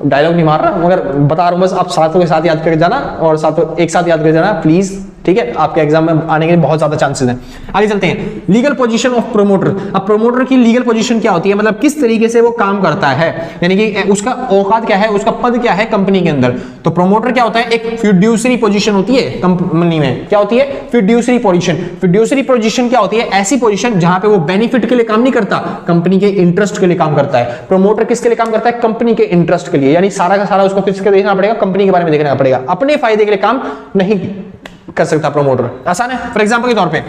[SPEAKER 1] डायलॉग नहीं मार रहा, मगर बता रहा हूं बस, आप सातों के साथ याद करके जाना और सातों एक साथ याद करके जाना प्लीज, ठीक है। आपके एग्जाम में आने के बहुत ज्यादा चांसेस हैं। आगे चलते हैं, लीगल पोजीशन ऑफ प्रोमोटर। अब प्रोमोटर की लीगल पोजीशन क्या होती है, मतलब किस तरीके से वो काम करता है, यानी कि उसका औकात क्या है, उसका पद क्या है कंपनी के अंदर। तो प्रोमोटर क्या होता है, एक फिड्यूसरी पोजीशन होती है कंपनी में। क्या होती है, फिड्यूसरी पोजीशन। फिड्यूसरी पोजीशन क्या होती है, ऐसी पोजीशन जहां पे वो बेनिफिट के लिए काम नहीं करता, कंपनी के इंटरेस्ट के लिए काम करता है। प्रोमोटर किसके लिए काम करता है, कंपनी के इंटरेस्ट के लिए, यानी सारा का सारा उसको किसके देखना पड़ेगा, कंपनी के बारे में देखना पड़ेगा, अपने फायदे के लिए काम नहीं कर सकता प्रोमोटर। आसान है। फॉर एग्जांपल के तौर पे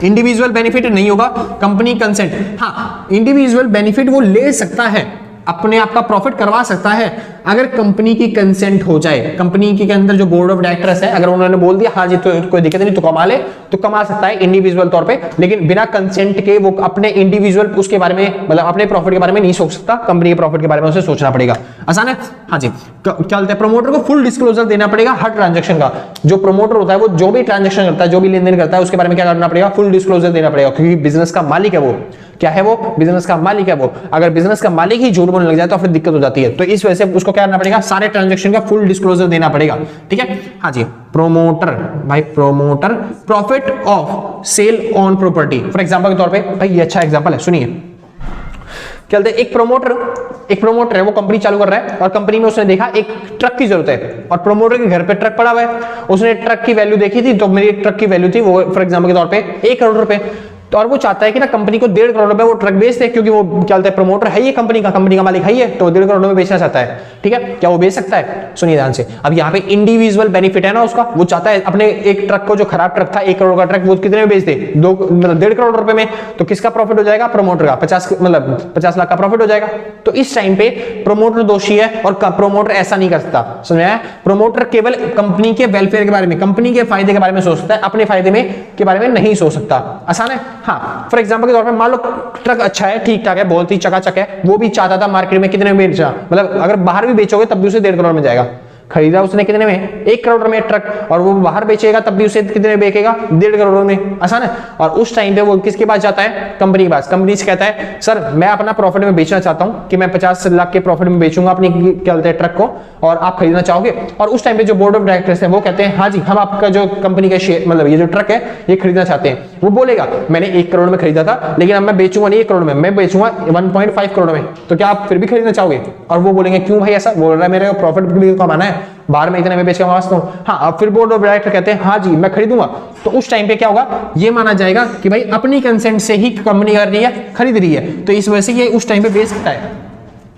[SPEAKER 1] इंडिविजुअल बेनिफिट नहीं होगा, कंपनी कंसेंट। हाँ, इंडिविजुअल बेनिफिट वो ले सकता है, अपने आप का प्रॉफिट करवा सकता है, अगर कंपनी की कंसेंट हो जाए। कंपनी के अंदर जो बोर्ड ऑफ डायरेक्टर्स है, अगर उन्होंने बोल दिया हाँ जी तो कोई दिक्कत नहीं, तो कमा ले, तो कमा सकता है इंडिविजुअल तौर पे, लेकिन बिना कंसेंट के वो अपने इंडिविजुअल उसके बारे में, मतलब अपने प्रॉफिट के बारे में नहीं सोच सकता, कंपनी के प्रॉफिट के बारे में उसे सोचना पड़ेगा। आसान है। हाँ जी, क्या बोलते हैं, प्रमोटर को फुल डिस्क्लोजर देना पड़ेगा हर ट्रांजेक्शन का। जो प्रमोटर होता है वो जो भी ट्रांजेक्शन करता है, जो भी लेन देन करता है, उसके बारे में क्या करना पड़ेगा, फुल डिस्क्लोजर देना पड़ेगा, क्योंकि बिजनेस का मालिक है वो। क्या है वो, बिजनेस का मालिक है वो। अगर बिजनेस का मालिक ही झूठ बोलने लग जाए तो फिर दिक्कत हो जाती है। तो इस वजह से उसको क्या करना पड़ेगा, सारे ट्रांजैक्शन का फुल डिस्क्लोजर देना पड़ेगा, ठीक है। हाँ जी, प्रोमोटर भाई, promoter profit of sale on property. For example के तौर पे भाई, ये अच्छा एग्जांपल है, सुनिए। क्या बोलते हैं, एक प्रोमोटर है, वो कंपनी चालू कर रहा है और कंपनी में उसने देखा एक ट्रक की जरूरत है और प्रोमोटर के घर पे ट्रक पड़ा हुआ है। उसने ट्रक की वैल्यू देखी थी, तो मेरी ट्रक की वैल्यू थी वो फॉर एग्जांपल के तौर पे 1 करोड़ रुपए। तो और वो चाहता है कि ना कंपनी को 1.5 करोड़ रुपए वो ट्रक बेच दे, क्योंकि वो क्या बोलते हैं, प्रमोटर है, ये कंपनी का मालिक है, ये तो 1.5 करोड़ रुपए बेचना चाहता है, ठीक है। क्या वो बेच सकता है, सुनिए ध्यान से। अब यहाँ पे इंडिविजुअल बेनिफिट है ना उसका, वो चाहता है अपने एक ट्रक को, जो खराब ट्रक था 1 करोड़ का ट्रक, वो कितने में बेच दे, 1.5 करोड़ रुपए में। तो किसका प्रॉफिट हो जाएगा, प्रमोटर का, 50 लाख का प्रॉफिट हो जाएगा। तो इस टाइम पे प्रमोटर दोषी है और प्रोमोटर ऐसा नहीं कर सकता, समझ में आया। प्रोमोटर केवल कंपनी के वेलफेयर के बारे में, कंपनी के फायदे के बारे में सोच सकता है, अपने फायदे में के बारे में नहीं सोच सकता। आसान है। हाँ, फॉर एग्जांपल के तौर पे मान लो ट्रक अच्छा है, ठीक ठाक है, बहुत ही चकाचक है, वो भी चाहता था मार्केट में कितने में बेचना, मतलब अगर बाहर भी बेचोगे तब भी उसे 1.5 करोड़ में जाएगा। खरीदा उसने कितने में, 1 करोड़ में ट्रक, और वो बाहर बेचेगा तब भी उसे कितने में बेचेगा, 1.5 करोड़ में। आसान है। और उस टाइम पे वो किसके पास जाता है, कंपनी के पास। कंपनी से कहता है सर मैं अपना प्रॉफिट में बेचना चाहता हूं, कि मैं 50 लाख के प्रॉफिट में बेचूंगा अपनी क्या बोलते हैं ट्रक को, और आप खरीदना चाहोगे। और उस टाइम पे जो बोर्ड ऑफ डायरेक्टर्स है वो कहते हैं हाँ जी, हम आपका जो कंपनी का शेयर, मतलब ये जो ट्रक है ये खरीदना चाहते हैं। वो बोलेगा मैंने 1 करोड़ में खरीदा था, लेकिन अब मैं बेचूंगा नहीं 1 करोड़ में, मैं बेचूंगा 1.5 करोड़ में, तो क्या आप फिर भी खरीदना चाहोगे। और वो बोलेंगे क्यों भाई, ऐसा बोल रहा है, मेरे प्रॉफिट भी कमाना है, बाहर में इतने में बेच के वास्ता हूं। हाँ, अब फिर बोर्ड ऑफ डायरेक्टर कहते हैं हाँ जी मैं खरीदूंगा। तो उस टाइम पे क्या होगा, ये माना जाएगा कि भाई अपनी कंसेंट से ही कंपनी कर रही है, खरीद रही है, तो इस वजह से ये उस टाइम पे बेच सकता है।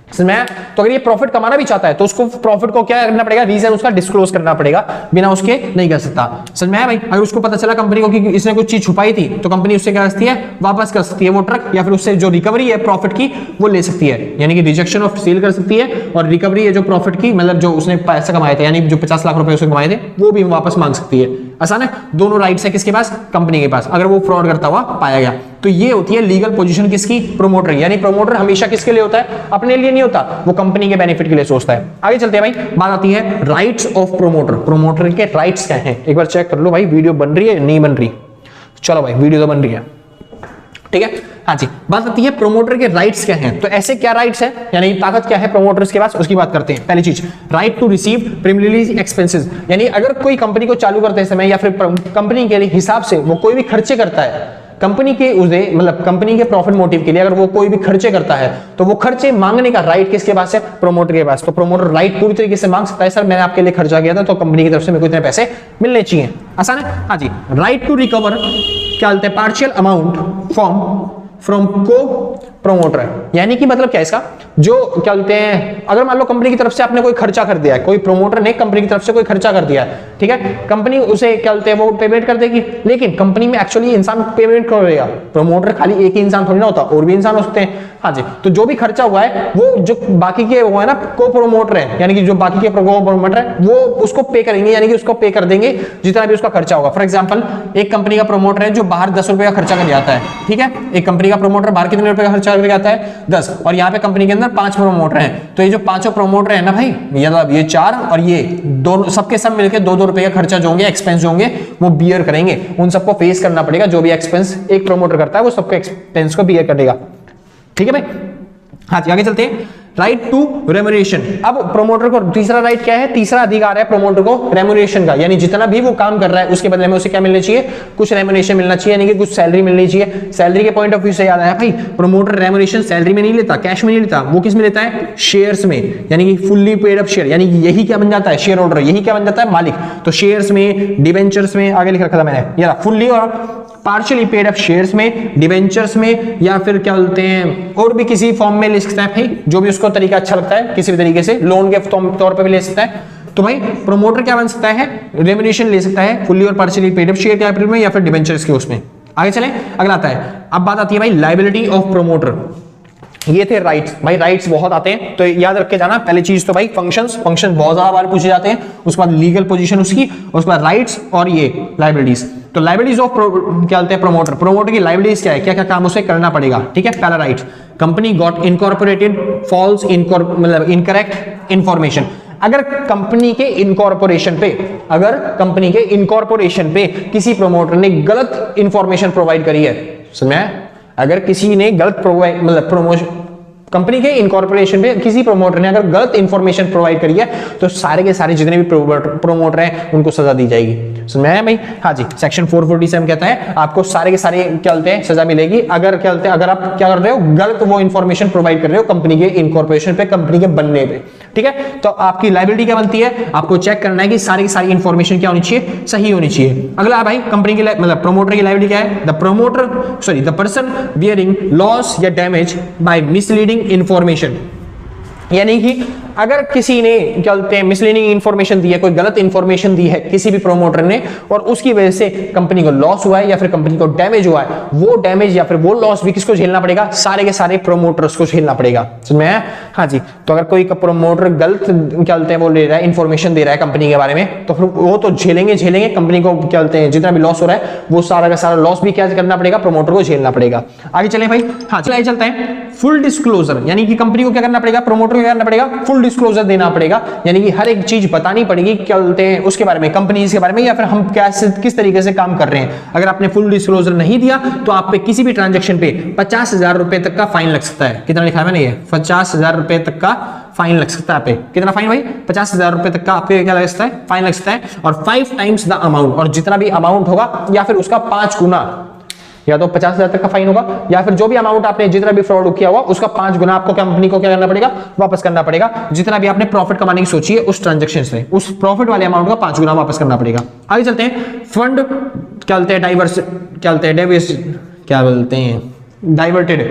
[SPEAKER 1] समझ में आया? तो अगर ये प्रॉफिट कमाना भी चाहता है तो उसको प्रॉफिट को क्या करना पड़ेगा, रीजन उसका डिस्क्लोज करना पड़ेगा, बिना उसके नहीं कर सकता। समझ में आया भाई? अगर उसको पता चला कंपनी को कि इसने कुछ चीज छुपाई थी तो कंपनी उससे क्या कर सकती है, वापस कर सकती है वो ट्रक, या फिर उससे जो रिकवरी है प्रॉफिट की वो ले सकती है, यानी कि रिजेक्शन ऑफ सेल कर सकती है, और रिकवरी है जो प्रॉफिट की, मतलब जो उसने पैसा कमाए थे, यानी जो 50 लाख रुपए उसने कमाए थे वो भी वापस मांग सकती है। आसान है? दोनों राइट्स है किसके पास, कंपनी के पास, अगर वो फ्रॉड करता हुआ पाया गया। तो ये होती है लीगल पोजीशन किसकी, प्रोमोटर। यानी प्रोमोटर हमेशा किसके लिए होता है, अपने लिए नहीं होता, वो कंपनी के बेनिफिट के लिए सोचता है। आगे चलते हैं भाई, बात आती है राइट्स ऑफ प्रोमोटर। प्रोमोटर के राइट्स क्या हैं, एक बार चेक कर लो भाई, वीडियो बन रही है नहीं बन रही। चलो भाई, वीडियो तो बन रही है, ठीक है। हाँ जी, बात आती है प्रोमोटर के राइट्स क्या हैं। तो ऐसे क्या राइट्स हैं, यानी ताकत क्या है प्रोमोटर्स के पास, उसकी बात करते हैं। पहली चीज, right to receive preliminary expenses, यानी अगर कोई कंपनी को चालू करते समय या फिर कंपनी के लिए हिसाब से वो कोई भी खर्चे करता है, कंपनी के उसे मतलब कंपनी के प्रॉफिट मोटिव के लिए अगर वो कोई भी खर्चे करता है तो वो खर्चे मांगने का राइट किसके पास है, प्रोमोटर के पास। तो प्रोमोटर राइट पूरी तरीके से मांग सकता है, सर मैंने आपके लिए खर्चा किया था तो कंपनी की तरफ से मेरे को इतने पैसे मिलने चाहिए। आसान है? हाँ जी। राइट टू रिकवर क्या बोलते हैं, पार्शियल अमाउंट फ्रॉम को प्रोमोटर, यानी कि मतलब क्या है इसका, जो क्या बोलते हैं, अगर मान लो कंपनी की तरफ से आपने कोई खर्चा कर दिया है, कोई प्रोमोटर ने कंपनी की तरफ से कोई खर्चा कर दिया है, ठीक है, कंपनी उसे क्या बोलते हैं वो पेमेंट कर देगी, लेकिन कंपनी में एक्चुअली इंसान पेमेंट करेगा, प्रोमोटर खाली एक ही इंसान थोड़ी ना होता, और भी इंसान हो सकते हैं। हाँ जी, तो जो भी खर्चा हुआ है वो जो बाकी के वो है ना को प्रोमोटर है, यानी कि जो बाकी के प्रोमोटर है वो उसको पे करेंगे, यानी कि उसको पे कर देंगे जितना भी उसका खर्चा होगा। फॉर एग्जांपल, एक कंपनी का प्रोमोटर है जो बाहर 10 रुपए का खर्चा कर जाता है, ठीक है, एक कंपनी का प्रोमोटर बाहर कितने रुपए का खर्चा करके आता है, 10, और यहाँ पे कंपनी के अंदर 5 प्रोमोटर हैं, तो ये जो 5 प्रोमोटर है ना भाई, मतलब ये 4 और ये दोनों सबके सब मिलकर 2-2 रुपए का खर्चा जो होंगे, एक्सपेंस जो होंगे वो बियर करेंगे, उन सबको फेस करना पड़ेगा। जो भी एक्सपेंस एक प्रोमोटर करता है वो सबको एक्सपेंस को बियर करेगा, ठीक है भाई। हाँ जी, आगे चलते हैं। राइट टू रेम्यूनरेशन, अब प्रोमोटर को तीसरा राइट क्या है, तीसरा अधिकार है प्रोमोटर को रेम्यूनरेशन का, यानी जितना भी वो काम कर रहा है उसके बदले में उसे क्या मिलना चाहिए, कुछ रेम्यूनरेशन मिलना चाहिए, यानी कि कुछ सैलरी मिलनी चाहिए। सैलरी के पॉइंट ऑफ व्यू से याद आया भाई, प्रोमोटर रेम्यूनरेशन सैलरी में नहीं लेता, कैश में नहीं लेता, वो किस में लेता है, शेयर्स में, यानी कि फुल्ली पेड अप शेयर, यानी कि यही क्या बन जाता है, शेयर होल्डर, यही क्या बन जाता है, मालिक। तो शेयर्स में, डिबेंचर्स में, आगे लिख रखा था मैंने, ये फुल्ली और पार्शियली पेड अप शेयर्स में, डिबेंचर्स में, या फिर क्या बोलते हैं और भी किसी फॉर्म में ले सकता है भाई, जो भी उसको तरीका अच्छा लगता है, किसी भी तरीके से लोन के तौर पे भी ले सकता है। तो भाई प्रोमोटर क्या बन सकता है, रेम्यूनरेशन ले सकता है फुल्ली और partially paid up share capital में या फिर डिबेंचर्स के उसमें। आगे चलें, अगला आता है, अब बात आती है भाई लायबिलिटी ऑफ प्रोमोटर। ये थे राइट्स, भाई राइट्स बहुत आते हैं तो याद रख के जाना। पहली चीज तो भाई फंक्शंस बहुत ज्यादा बार पूछे जाते हैं, उसके बाद लीगल पोजीशन उसकी, उसके बाद राइट्स और ये लायबिलिटीज। तो लायबिलिटीज ऑफ क्या बोलते हैं प्रोमोटर, प्रोमोटर की लायबिलिटीज क्या है, क्या क्या काम उसे करना पड़ेगा, ठीक है। पहला right, company got incorporated false मतलब इनकरेक्ट इंफॉर्मेशन। अगर कंपनी के इनकॉर्पोरेशन पे किसी प्रोमोटर ने गलत इंफॉर्मेशन प्रोवाइड करी है, समझ में, अगर किसी ने गलत मतलब प्रमोशन कंपनी के इनकॉर्पोरेशन पे किसी प्रोमोटर ने अगर गलत इंफॉर्मेशन प्रोवाइड करी है तो सारे के सारे जितने भी प्रोमोटर हैं उनको सजा दी जाएगी। समझ में आया भाई? हाँ जी, सेक्शन 447 कहता है आपको सारे के सारे क्या बोलते हैं सजा मिलेगी, अगर क्या बोलते हैं अगर आप क्या कर रहे हो, गलत वो इंफॉर्मेशन प्रोवाइड कर रहे हो कंपनी के इनकॉर्पोरेशन पे, कंपनी के बनने पे, ठीक है। तो आपकी लायबिलिटी क्या बनती है, आपको चेक करना है कि सारी की सारी इंफॉर्मेशन क्या होनी चाहिए, सही होनी चाहिए। अगला भाई कंपनी की मतलब प्रोमोटर की लायबिलिटी क्या है, द पर्सन बियरिंग लॉस या डैमेज बाय मिसलीडिंग इंफॉर्मेशन, यानी कि अगर किसी ने क्या बोलते हैं मिसलीडिंग इंफॉर्मेशन दी है, कोई गलत इंफॉर्मेशन दी है किसी भी प्रोमोटर ने, और उसकी वजह से कंपनी को लॉस हुआ है या फिर कंपनी को डैमेज हुआ है, वो डैमेज या फिर वो लॉस भी किसको झेलना पड़ेगा, सारे के सारे प्रोमोटर्स को झेलना पड़ेगा। समझ में आया? हाँ जी। तो अगर कोई प्रोमोटर गलत क्या बोलते हैं वो ले रहा है, इंफॉर्मेशन दे रहा है कंपनी के बारे में, तो फिर वो तो झेलेंगे कंपनी को क्या बोलते हैं जितना भी लॉस हो रहा है वो सारा का सारा लॉस भी क्या करना पड़ेगा, प्रोमोटर को झेलना पड़ेगा। आगे चले भाई, हाँ चलिए चलते हैं। फुल डिस्क्लोजर, यानी कि कंपनी को क्या करना पड़ेगा, प्रोमोटर को क्या करना पड़ेगा, फुल डिस्क्लोजर देना पड़ेगा, यानी कि हर एक चीज बतानी पड़ेगी क्या बोलते हैं उसके बारे में, कंपनीज के बारे में, या फिर हम कैसे किस तरीके से काम कर रहे हैं। अगर आपने फुल डिस्क्लोजर नहीं दिया तो आप पे किसी भी ट्रांजैक्शन पे 50,000 रुपए तक का फाइन लग सकता है। कितना लिखा है मैंने, ये 50,000 रुपए तक का फाइन लग सकता है। पे कितना फाइन भाई, 50,000 रुपए तक का आपके क्या लग सकता है, फाइन लग सकता है, और 5 टाइम्स द अमाउंट, और जितना भी अमाउंट होगा या फिर उसका 5 गुना, या तो 50,000 तक का फाइन होगा, या फिर जो भी अमाउंट आपने जितना भी फ्रॉड किया हुआ उसका 5 गुना आपको कंपनी को क्या करना पड़ेगा, वापस करना पड़ेगा। जितना भी आपने प्रॉफिट कमाने की सोची है उस ट्रांजैक्शन से, उस प्रॉफिट वाले अमाउंट का 5 गुना वापस करना पड़ेगा। आगे चलते हैं। फंड क्या बोलते हैं, डाइवर्टेड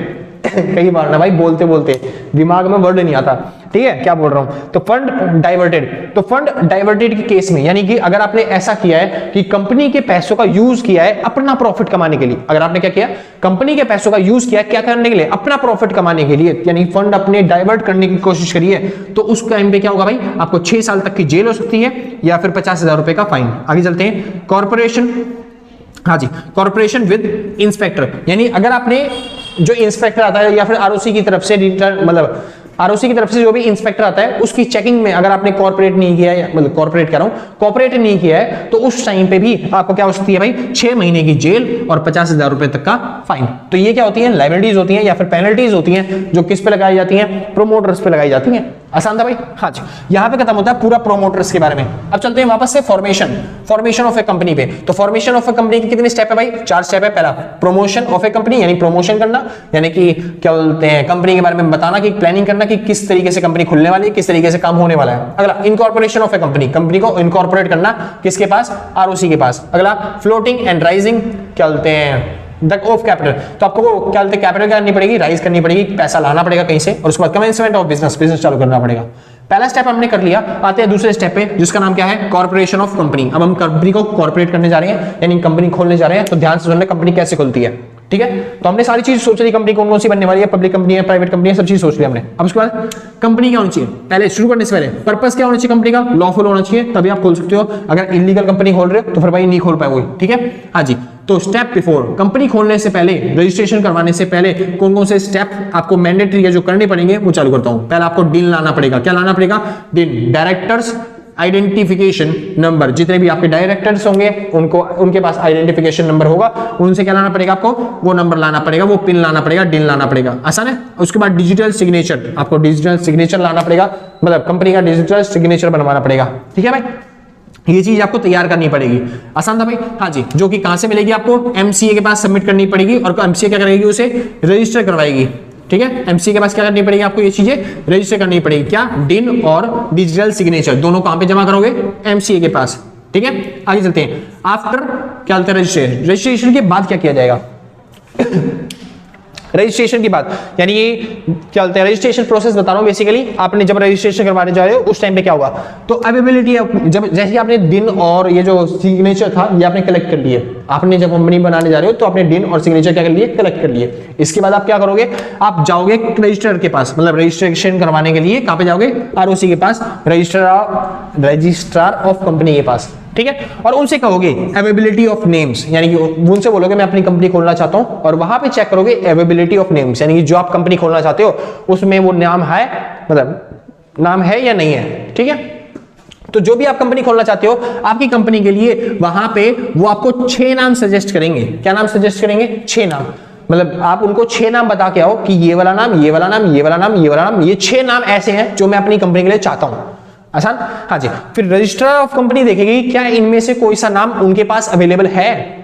[SPEAKER 1] कई बार ना भाई बोलते बोलते दिमाग में वर्ड नहीं आता, ठीक है क्या बोल रहा हूं। तो फंड डाइवर्टेड, तो फंड डाइवर्टेड के केस में यानी कि अगर आपने ऐसा किया है कि कंपनी के पैसों का यूज किया है अपना प्रॉफिट कमाने के लिए, अगर आपने क्या किया, कंपनी के पैसों का यूज किया है क्या करने के लिए, अपना प्रॉफिट कमाने के लिए, यानी फंड अपने डाइवर्ट करने की कोशिश करी है, तो उस टाइम पे क्या होगा भाई, आपको 6 साल तक की जेल हो सकती है या फिर 50,000 रुपए का फाइन। आगे चलते हैं, कॉर्पोरेशन, हाँ जी, कॉर्पोरेशन विद इंस्पेक्टर, यानी अगर आपने जो इंस्पेक्टर आता है या फिर आरओसी की तरफ से मतलब आरओसी की तरफ से जो भी इंस्पेक्टर आता है उसकी चेकिंग में अगर आपने कॉर्पोरेट नहीं किया है, मतलब कॉर्पोरेट कह रहा हूं, कॉर्पोरेट नहीं किया है, तो उस टाइम पे भी आपको क्या हो सकती है भाई, 6 महीने की जेल और 50,000 रुपए तक का फाइन। तो ये क्या होती है, लायबिलिटीज होती है या फिर पेनल्टीज होती हैं जो किस पे लगाई जाती हैं, प्रोमोटर्स पे लगाई जाती हैं। आसान था भाई, हाँ जी, यहां पे खत्म होता है पूरा प्रोमोटर्स के बारे में। अब चलते हैं वापस से फॉर्मेशन ऑफ ए कंपनी पे। तो फॉर्मेशन ऑफ ए कंपनी के कितने स्टेप है भाई, 4 स्टेप है। पहला प्रमोशन ऑफ ए कंपनी, यानी प्रमोशन करना, यानी कि क्या बोलते हैं, कंपनी के बारे में बताना, कि प्लानिंग करना कि किस तरीके से कंपनी खुलने वाली है, किस तरीके से काम होने वाला है। अगला incorporation of A company, company को इनकॉर्पोरेट करना किसके पास, आरओसी के पास। अगला फ्लोटिंग एंड राइजिंग, क्या बोलते हैं, ऑफ कैपिटल, तो आपको क्या बोलते हैं, कैपिटल करनी पड़ेगी, राइज करनी पड़ेगी, पैसा लाना पड़ेगा कहीं से, और उसके बाद कमेंसमेंट ऑफ बिजनेस, बिजनेस चालू करना पड़ेगा। पहला स्टेप हमने कर लिया, आते हैं दूसरे स्टेप पे जिसका नाम क्या है, कॉर्पोरेशन ऑफ कंपनी। अब हम कंपनी को कॉर्पोरेट करने जा रहे हैं, यानी कंपनी खोलने जा रहे हैं, तो ध्यान से सुनना कंपनी कैसे खुलती है, ठीक है। तो हमने सारी चीज सोच ली, कंपनी कौन कौन सी बनने वाली है, पब्लिक कंपनी है, प्राइवेट कंपनी है, सब चीज सोच लिया हमने। अब उसके बाद कंपनी क्या होनी चाहिए, पहले शुरू करने से पहले पर्पस क्या होना चाहिए कंपनी का, लॉफुल होना चाहिए, तभी आप खोल सकते हो। अगर इलीगल कंपनी खोल रहे हो तो फिर भाई नहीं खोल पाओगे, ठीक है। हाँ जी, तो स्टेप बिफोर, कंपनी खोलने से पहले, रजिस्ट्रेशन करवाने से पहले कौन कौन से स्टेप आपको मैंडेटरी है जो करने पड़ेंगे वो चालू करता हूं। पहले आपको डीन लाना पड़ेगा, क्या लाना पड़ेगा, डीन, डायरेक्टर्स आइडेंटिफिकेशन नंबर, जितने भी आपके डायरेक्टर्स होंगे उनको, उनके पास आइडेंटिफिकेशन नंबर होगा, उनसे क्या लाना पड़ेगा आपको, वो नंबर लाना पड़ेगा, वो पिन लाना पड़ेगा, डिन लाना पड़ेगा, आसान है। उसके बाद डिजिटल सिग्नेचर, आपको डिजिटल सिग्नेचर लाना पड़ेगा, मतलब कंपनी का डिजिटल सिग्नेचर बनवाना पड़ेगा, ठीक है भाई। ये चीज आपको तैयार करनी पड़ेगी, आसान था भाई, हाँ जी। जो कि कहां से मिलेगी आपको, एमसीए के पास सबमिट करनी पड़ेगी, और एमसीए क्या करेगी, उसे रजिस्टर करवाएगी, ठीक है। एमसीए के पास क्या करनी पड़ेगी आपको, ये चीजें रजिस्टर करनी पड़ेगी, क्या, डिन और डिजिटल सिग्नेचर, दोनों कहां पे जमा करोगे, एमसीए के पास, ठीक है। आगे चलते हैं, आफ्टर क्या बोलते हैं, रजिस्ट्रेशन, रजिस्ट्रेशन के बाद क्या किया जाएगा रजिस्ट्रेशन की बात, यानी ये क्या बोलते हैं, रजिस्ट्रेशन प्रोसेस बता रहा हूं बेसिकली। आपने जब रजिस्ट्रेशन करवाने जा रहे हो उस टाइम पे क्या होगा, तो अवेलेबिलिटी, जब जैसे आपने दिन और ये जो सिग्नेचर था ये आपने कलेक्ट कर लिए, आपने जब कंपनी बनाने जा रहे हो तो आपने दिन और सिग्नेचर क्या कर लिए, कलेक्ट कर लिए। इसके बाद आप क्या करोगे, आप जाओगे रजिस्ट्रार के पास, मतलब रजिस्ट्रेशन करवाने के लिए कहां पे जाओगे, आरओसी के पास, रजिस्ट्रार ऑफ कंपनी के पास, ठीक है। और उनसे कहोगे अवेलेबिलिटी ऑफ नेम्स, यानी कि उनसे बोलोगे मैं अपनी कंपनी खोलना चाहता हूं, और वहां पे चेक करोगे अवेलेबिलिटी ऑफ नेम्स, यानी कि जो आप कंपनी खोलना चाहते हो उसमें वो नाम है, मतलब नाम है या नहीं है, ठीक है। तो जो भी आप कंपनी खोलना चाहते हो आपकी कंपनी के लिए, वहां पे वो आपको 6 नाम सजेस्ट करेंगे। क्या नाम सजेस्ट करेंगे, 6 नाम, मतलब आप उनको 6 नाम बता के आओ कि ये वाला नाम, ये वाला नाम, ये वाला नाम, ये वाला नाम, ये 6 नाम ऐसे हैं जो मैं अपनी कंपनी के लिए चाहता हूं, आसान। हाँ जी, फिर रजिस्ट्रार ऑफ कंपनी देखेगी क्या इनमें से कोई सा नाम उनके पास अवेलेबल है।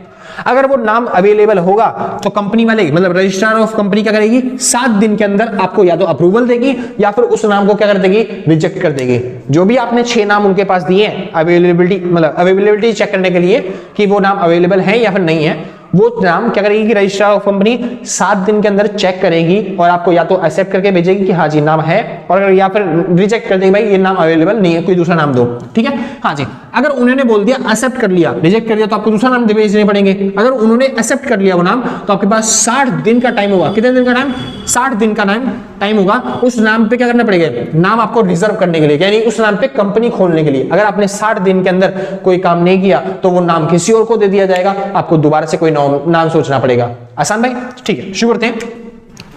[SPEAKER 1] अगर वो नाम अवेलेबल होगा तो कंपनी वाले, मतलब रजिस्ट्रार ऑफ कंपनी क्या करेगी, 7 दिन के अंदर आपको या तो अप्रूवल देगी या फिर उस नाम को क्या कर देगी, रिजेक्ट कर देगी। जो भी आपने 6 नाम उनके पास दिए हैं अवेलेबिलिटी, मतलब अवेलेबिलिटी चेक करने के लिए कि वो नाम अवेलेबल है या फिर नहीं है, वो नाम क्या करेगी कि रजिस्ट्रार ऑफ कंपनी 7 दिन के अंदर चेक करेगी और आपको या तो एक्सेप्ट करके भेजेगी कि हाँ जी नाम है, और अगर या फिर रिजेक्ट कर देगी भाई ये नाम अवेलेबल नहीं है, कोई दूसरा नाम दो, ठीक है। हाँ जी, अगर उन्होंने बोल दिया एक्सेप्ट कर लिया, रिजेक्ट कर दिया, तो आपको दूसरा नाम भेजने पड़ेंगे। अगर उन्होंने एक्सेप्ट कर लिया वो नाम, तो आपके पास 60 दिन का टाइम होगा। कितने दिन का टाइम, 60 दिन का टाइम होगा। उस नाम पे क्या करना पड़ेगा, नाम आपको रिजर्व करने के लिए, यानी उस नाम पे कंपनी खोलने के लिए। अगर आपने 60 दिन के अंदर कोई काम नहीं किया तो वो नाम किसी और को दे दिया जाएगा, आपको दोबारा से कोई नाम सोचना पड़ेगा। आसान भाई, ठीक है, शुरू करते हैं।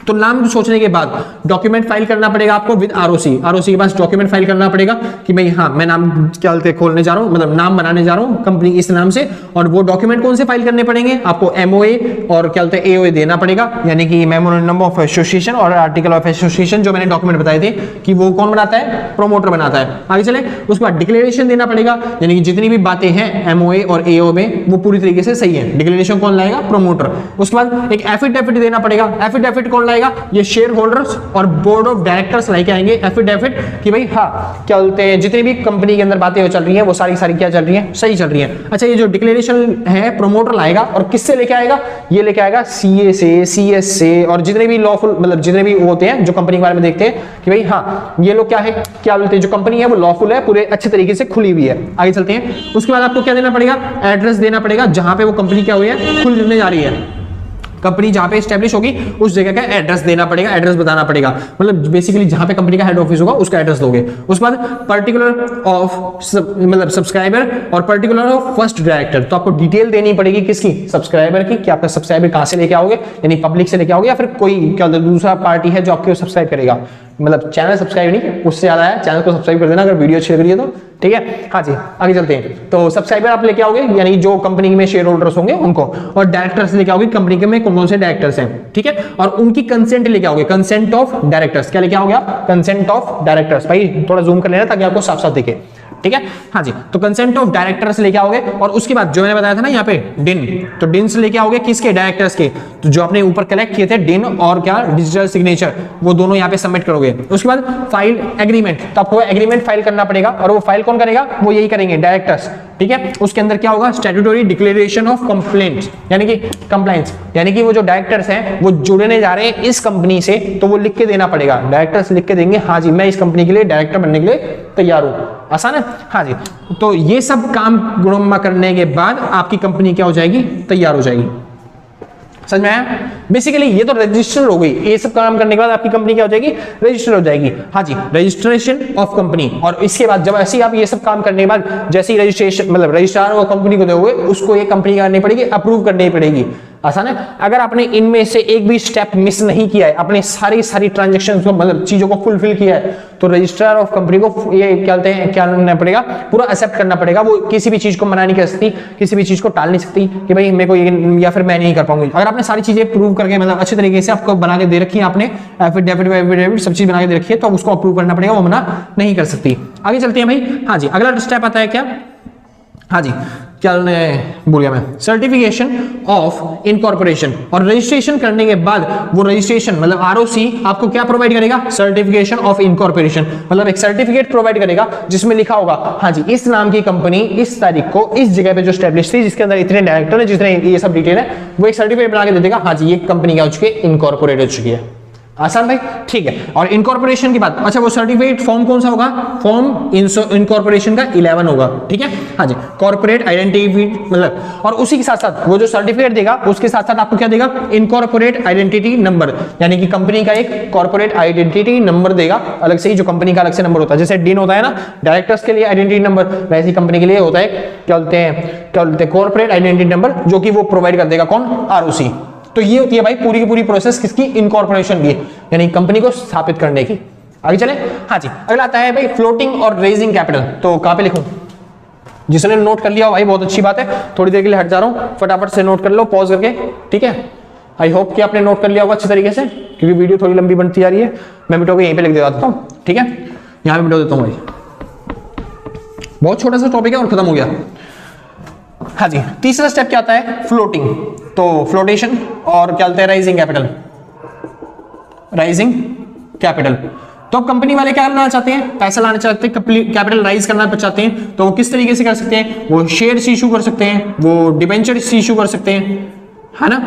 [SPEAKER 1] तो नाम सोचने के बाद डॉक्यूमेंट फाइल करना पड़ेगा आपको विद आरओसी। आरओसी के पास डॉक्यूमेंट फाइल करना पड़ेगा कि भाई हाँ मैं नाम क्या बोलते हैं खोलने जा रहा हूँ, मतलब नाम बनाने जा रहा हूँ कंपनी इस नाम से। और वो डॉक्यूमेंट कौन से फाइल करने पड़ेंगे, आपको एमओए और क्या बोलते हैं एओए देना पड़ेगा, यानी कि मेमोरेंडम ऑफ एसोसिएशन और आर्टिकल ऑफ एसोसिएशन, जो मैंने डॉक्यूमेंट बताए थे कि वो कौन बनाता है, प्रोमोटर बनाता है। आगे चले, उसके बाद डिक्लेरेशन देना पड़ेगा, यानी कि जितनी भी बातें हैं एमओए और एओ में वो पूरी तरीके से सही है। डिक्लेरेशन कौन लाएगा, प्रोमोटर। उसके बाद एक एफिडेविट देना पड़ेगा। एफिडेविट कौन लाएगा, आएगा, ये शेयर होल्डर्स और बोर्ड ऑफ डायरेक्टर्स लेके आएंगे एफिडेविट कि भाई हाँ क्या बोलते हैं जितनी भी कंपनी के अंदर बातें चल रही हैं वो सारी क्या चल रही हैं, सही चल रही हैं। अच्छा, ये जो डिक्लेरेशन है प्रोमोटर लाएगा और किससे लेके आएगा, ये लेके आएगा सीए से, सीएस से और जितने भी लॉफुल मतलब जितने भी होते हैं जो कंपनी के बारे में देखते हैं कि भाई हाँ ये लोग क्या है, क्या बोलते हैं जो कंपनी है वो लॉफुल है, पूरे अच्छे तरीके से खुली हुई है। आगे चलते हैं। उसके बाद आपको क्या देना पड़ेगा, एड्रेस देना पड़ेगा जहां पे वो कंपनी क्या हुई है, खुलने जा रही है। कंपनी जहां पे एस्टेब्लिश होगी उस जगह का एड्रेस देना पड़ेगा, एड्रेस बताना पड़ेगा, मतलब बेसिकली जहां पे कंपनी का हेड ऑफिस होगा उसका एड्रेस दोगे। उसके बाद पर्टिकुलर ऑफ मतलब सब्सक्राइबर और पर्टिकुलर ऑफ फर्स्ट डायरेक्टर, तो आपको डिटेल देनी पड़ेगी किसकी, सब्सक्राइबर की, कि आपका सब्सक्राइबर कहां से लेके आओगे, यानी पब्लिक से लेके आओगे या फिर कोई क्या दूसरा पार्टी है जो आपको सब्सक्राइब करेगा, मतलब चैनल सब्सक्राइब नहीं, उससे ज्यादा है, चैनल को सब्सक्राइब कर देना अगर वीडियो अच्छी लग रही है तो, ठीक है। हाँ जी, आगे चलते हैं। तो सब्सक्राइबर आप लेके आओगे यानी जो कंपनी में शेयर होल्डर्स होंगे उनको, और डायरेक्टर्स लेके आओगे कंपनी के में कौन कौन से डायरेक्टर्स हैं, ठीक है, और उनकी कंसेंट लेके आओगे, कंसेंट ऑफ डायरेक्टर्स। क्या लेके आओगे आप, कंसेंट ऑफ डायरेक्टर्स। भाई थोड़ा जूम कर लेना ताकि आपको साफ साफ दिखे, ठीक है। हाँ जी, तो कंसेंट ऑफ डायरेक्टर्स लेके आओगे और उसके बाद जो मैंने बताया था ना यहाँ पे डिन, तो डिन से लेके आओगे किसके, डायरेक्टर्स के, तो जो आपने ऊपर कलेक्ट किए थे डिन और क्या डिजिटल सिग्नेचर, वो दोनों यहाँ पे सबमिट करोगे। उसके बाद फाइल एग्रीमेंट, तो आपको एग्रीमेंट फाइल करना पड़ेगा और वो फाइल कौन करेगा, वो यही करेंगे डायरेक्टर्स, ठीक है। उसके अंदर क्या होगा, स्टैट्यूटरी डिक्लेरेशन ऑफ कंप्लेंट यानी कि कंप्लायंस, यानी कि वो जो डायरेक्टर्स हैं वो जुड़ने जा रहे हैं इस कंपनी से, तो वो लिख के देना पड़ेगा, डायरेक्टर्स लिख के देंगे हाँ जी मैं इस कंपनी के लिए डायरेक्टर बनने के लिए तैयार हूं। आसान है, हाँ जी। तो ये सब काम गुणमा करने के बाद आपकी कंपनी क्या हो जाएगी, तैयार हो जाएगी। समझ में आया? बेसिकली ये तो रजिस्टर हो गई, ये सब काम करने के बाद आपकी कंपनी क्या हो जाएगी, रजिस्टर हो जाएगी। हाँ जी, रजिस्ट्रेशन ऑफ कंपनी। और इसके बाद जब ऐसे ही आप ये सब काम करने के बाद जैसे ही रजिस्ट्रेशन मतलब रजिस्ट्रार वो कंपनी को दोगे, उसको ये कंपनी करनी पड़ेगी, अप्रूव करनी पड़ेगी। आसान है। अगर आपने इनमें से एक भी स्टेप मिस नहीं किया है, अपने सारी ट्रांजेक्शन को मतलब चीजों को फुलफिल किया है, तो रजिस्ट्रार ऑफ कंपनी को ये क्या कहते हैं, क्या करना पड़ेगा, पूरा एक्सेप्ट करना पड़ेगा। वो किसी भी चीज को मना नहीं कर सकती, किसी भी चीज को टाल नहीं सकती कि भाई मेरे को ये या फिर मैं नहीं कर पाऊंगी। अगर आपने सारी चीजें प्रूव करके मतलब अच्छे तरीके से आपको बना के दे रखी है, आपने एफिडेविट सब चीज बना के दे रखी है, तो उसको अप्रूव करना पड़ेगा, वो मना नहीं कर सकती। आगे चलते हैं भाई। हाँ जी, अगला स्टेप आता है क्या, हाँ जी क्या बोल गया मैं, सर्टिफिकेशन ऑफ इनकॉर्पोरेशन। और रजिस्ट्रेशन करने के बाद वो रजिस्ट्रेशन मतलब आरओसी आपको क्या प्रोवाइड करेगा, सर्टिफिकेशन ऑफ इनकॉर्पोरेशन, मतलब एक सर्टिफिकेट प्रोवाइड करेगा जिसमें लिखा होगा हाँ जी इस नाम की कंपनी इस तारीख को इस जगह पे जो स्टैब्लिश थी, जिसके अंदर इतने डायरेक्टर है, जितने ये सब डिटेल है, वो एक सर्टिफिकेट बना के दे देगा हाँ जी ये कंपनी क्या हो चुकी है, इनकॉर्पोरेट हो चुकी है। आसान भाई, ठीक है। और इनकॉर्पोरेशन की बात, अच्छा वो सर्टिफिकेट फॉर्म कौन सा होगा, फॉर्म इनकॉर्पोरेशन का 11 होगा, ठीक है। हाँ जी, कॉर्पोरेट आइडेंटिटी मतलब, और उसी के साथ साथ वो जो सर्टिफिकेट देगा उसके साथ साथ आपको क्या देगा, इनकॉर्पोरेट आइडेंटिटी नंबर, यानी कि कंपनी का एक कॉर्पोरेट आइडेंटिटी नंबर देगा अलग से ही, जो कंपनी का अलग से नंबर होता है। जैसे डिन होता है ना डायरेक्टर्स के लिए आइडेंटिटी नंबर, वैसे ही कंपनी के लिए होता है क्या बोलते हैं कॉर्पोरेट आइडेंटिटी नंबर, जो कि वो प्रोवाइड कर देगा कौन, आरओसी। तो ये होती है भाई पूरी की पूरी प्रोसेस किसकी, इनकॉर्पोरेशन की, यानी कंपनी को स्थापित करने की। आगे चले। हाँ जी, अगला आता है भाई फ्लोटिंग और रेजिंग कैपिटल। तो कहां पे लिखूं, जिसने नोट कर लिया भाई बहुत अच्छी बात है, थोड़ी देर के लिए हट जा रहा हूं, फटाफट से नोट कर लो पॉज करके, ठीक है। आई होप कि आपने नोट कर लिया होगा अच्छे तरीके से, क्योंकि वीडियो थोड़ी लंबी बनती जा रही है। मैं मिटो को यहीं पे लिख देता हूं, ठीक है, यहां पे मिटो देता हूं भाई, बहुत छोटा सा टॉपिक है और खत्म हो गया। हाँ जी, तीसरा स्टेप क्या आता है, फ्लोटिंग। तो फ्लोटेशन और क्या बोलते हैं, राइजिंग कैपिटल। राइजिंग कैपिटल, तो अब कंपनी वाले क्या करना चाहते हैं, पैसा लाना चाहते हैं, कैपिटल राइज करना चाहते हैं, तो वो किस तरीके से कर सकते हैं, वो शेयर्स इशू कर सकते हैं, वो डिबेंचर्स इशू कर सकते हैं, है ना।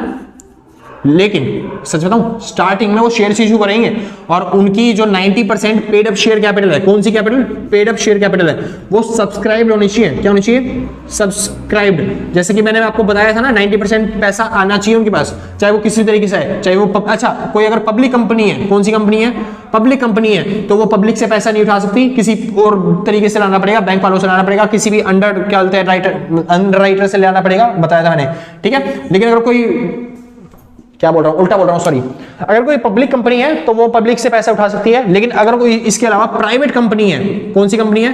[SPEAKER 1] लेकिन सच बताऊं, स्टार्टिंग में वो शेयर इशू करेंगे और उनकी जो 90% पेड अप शेयर कैपिटल है, कौन सी capital, paid up share capital है, वो सब्सक्राइब्ड होनी चाहिए। क्या होनी चाहिए, सब्सक्राइब्ड। जैसे कि मैंने आपको बताया था ना 90% पैसा आना चाहिए उनके पास, चाहे वो किसी तरीके से है, चाहे वो अच्छा कोई अगर पब्लिक कंपनी है, कौन सी कंपनी है, पब्लिक कंपनी है, तो वो पब्लिक से पैसा नहीं उठा सकती, किसी और तरीके से लाना पड़ेगा, बैंक वालों से लाना पड़ेगा, किसी भी अंडर क्या बोलते हैं अंडर राइटर से लाना पड़ेगा, बताया था मैंने, ठीक है। लेकिन अगर कोई क्या बोल रहा हूं, उल्टा बोल रहा हूं, सॉरी, अगर कोई पब्लिक कंपनी है तो वो पब्लिक से पैसा उठा सकती है, लेकिन अगर कोई इसके अलावा प्राइवेट कंपनी है, कौन सी कंपनी है,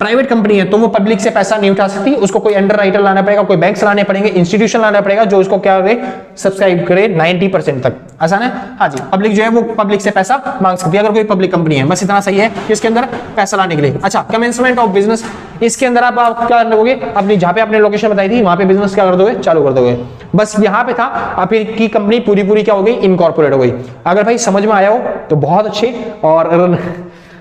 [SPEAKER 1] प्राइवेट कंपनी है तो वो पब्लिक से पैसा नहीं उठा सकती, उसको कोई अंडर राइटर लाना पड़ेगा, कोई बैंक लाने पड़ेंगे, इंस्टीट्यूशन लाना पड़ेगा जो उसको क्या करे, सब्सक्राइब करे 90% तक। आसान है? हाँ जी, पब्लिक जो है वो पब्लिक से पैसा मांग सकती है अगर कोई पब्लिक कंपनी है, बस इतना सही है इसके अंदर पैसा लाने के लिए। अच्छा, कमेंसमेंट ऑफ बिजनेस, इसके अंदर आप क्या करोगे, अपनी जहां पे आपने लोकेशन बताई थी वहां पे बिजनेस क्या कर दोगे, चालू कर दोगे। बस यहाँ पे था आपकी कंपनी पूरी क्या हो गई, इनकॉर्पोरेट हो गई। अगर भाई समझ में आया हो तो बहुत अच्छे, और अगर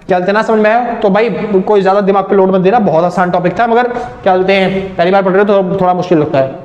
[SPEAKER 1] क्या बोलते हैं ना समझ में आया तो भाई कोई ज्यादा दिमाग पे लोड मत देना, बहुत आसान टॉपिक था, मगर क्या बोलते हैं पहली बार पढ़ रहे हो तो थोड़ा मुश्किल लगता है,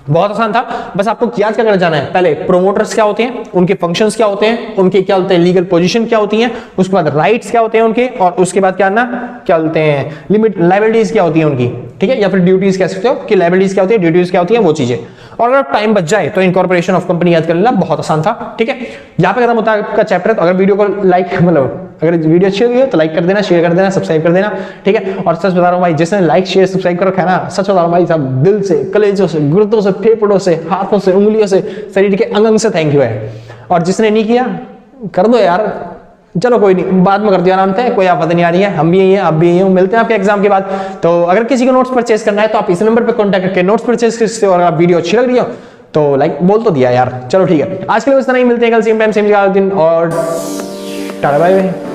[SPEAKER 1] बहुत आसान था। बस आपको याद क्या कर जाना है, पहले प्रोमोटर्स क्या होते हैं, उनके फंक्शंस क्या होते हैं, उनके क्या बोलते हैं लीगल पोजीशन क्या होती है, उसके बाद राइट्स क्या होते हैं उनके, और उसके बाद क्या ना क्या बोलते हैं लिमिट लायबिलिटीज क्या होती है उनकी, ठीक है, या फिर ड्यूटीज कह सकते हो कि लायबिलिटीज क्या होती है, ड्यूटीज क्या होती है, वो चीजें। और अगर टाइम बच जाए तो इनकॉर्पोरेशन ऑफ कंपनी याद कर लेना, बहुत आसान था, ठीक है। यहाँ पे खत्म होता है आपका चैप्टर। तो अगर वीडियो को लाइक मतलब अगर वीडियो अच्छी लगी हो तो लाइक कर देना, शेयर कर देना, सब्सक्राइब कर देना, ठीक है। और सच बता रहा हूँ भाई, जिसने लाइक शेयर सब्सक्राइब कर रखा है ना, सच बता रहा हूँ भाई साहब, दिल से, कलेजों से, गुर्दों से, फेफड़ों से, हाथों से, उंगलियों से, शरीर के अंग से थैंक यू है। और जिसने नहीं किया कर दो यार, चलो कोई नहीं, बाद में कर दिया आराम से, कोई आफत नहीं आ रही है, हम भी यही हैं, आप भी यही हो, मिलते हैं आपके एग्जाम के बाद। तो अगर किसी को नोट्स परचेज करना है तो आप इस नंबर पर कॉन्टैक्ट करके नोट्स परचेज कर सकते हो। और अगर वीडियो अच्छी लग रही हो तो लाइक बोल तो दिया यार, चलो ठीक है, आज के लिए बस इतना ही, मिलते हैं कल सेम टाइम सेम जगह दिन, और टाटा बाय बाय।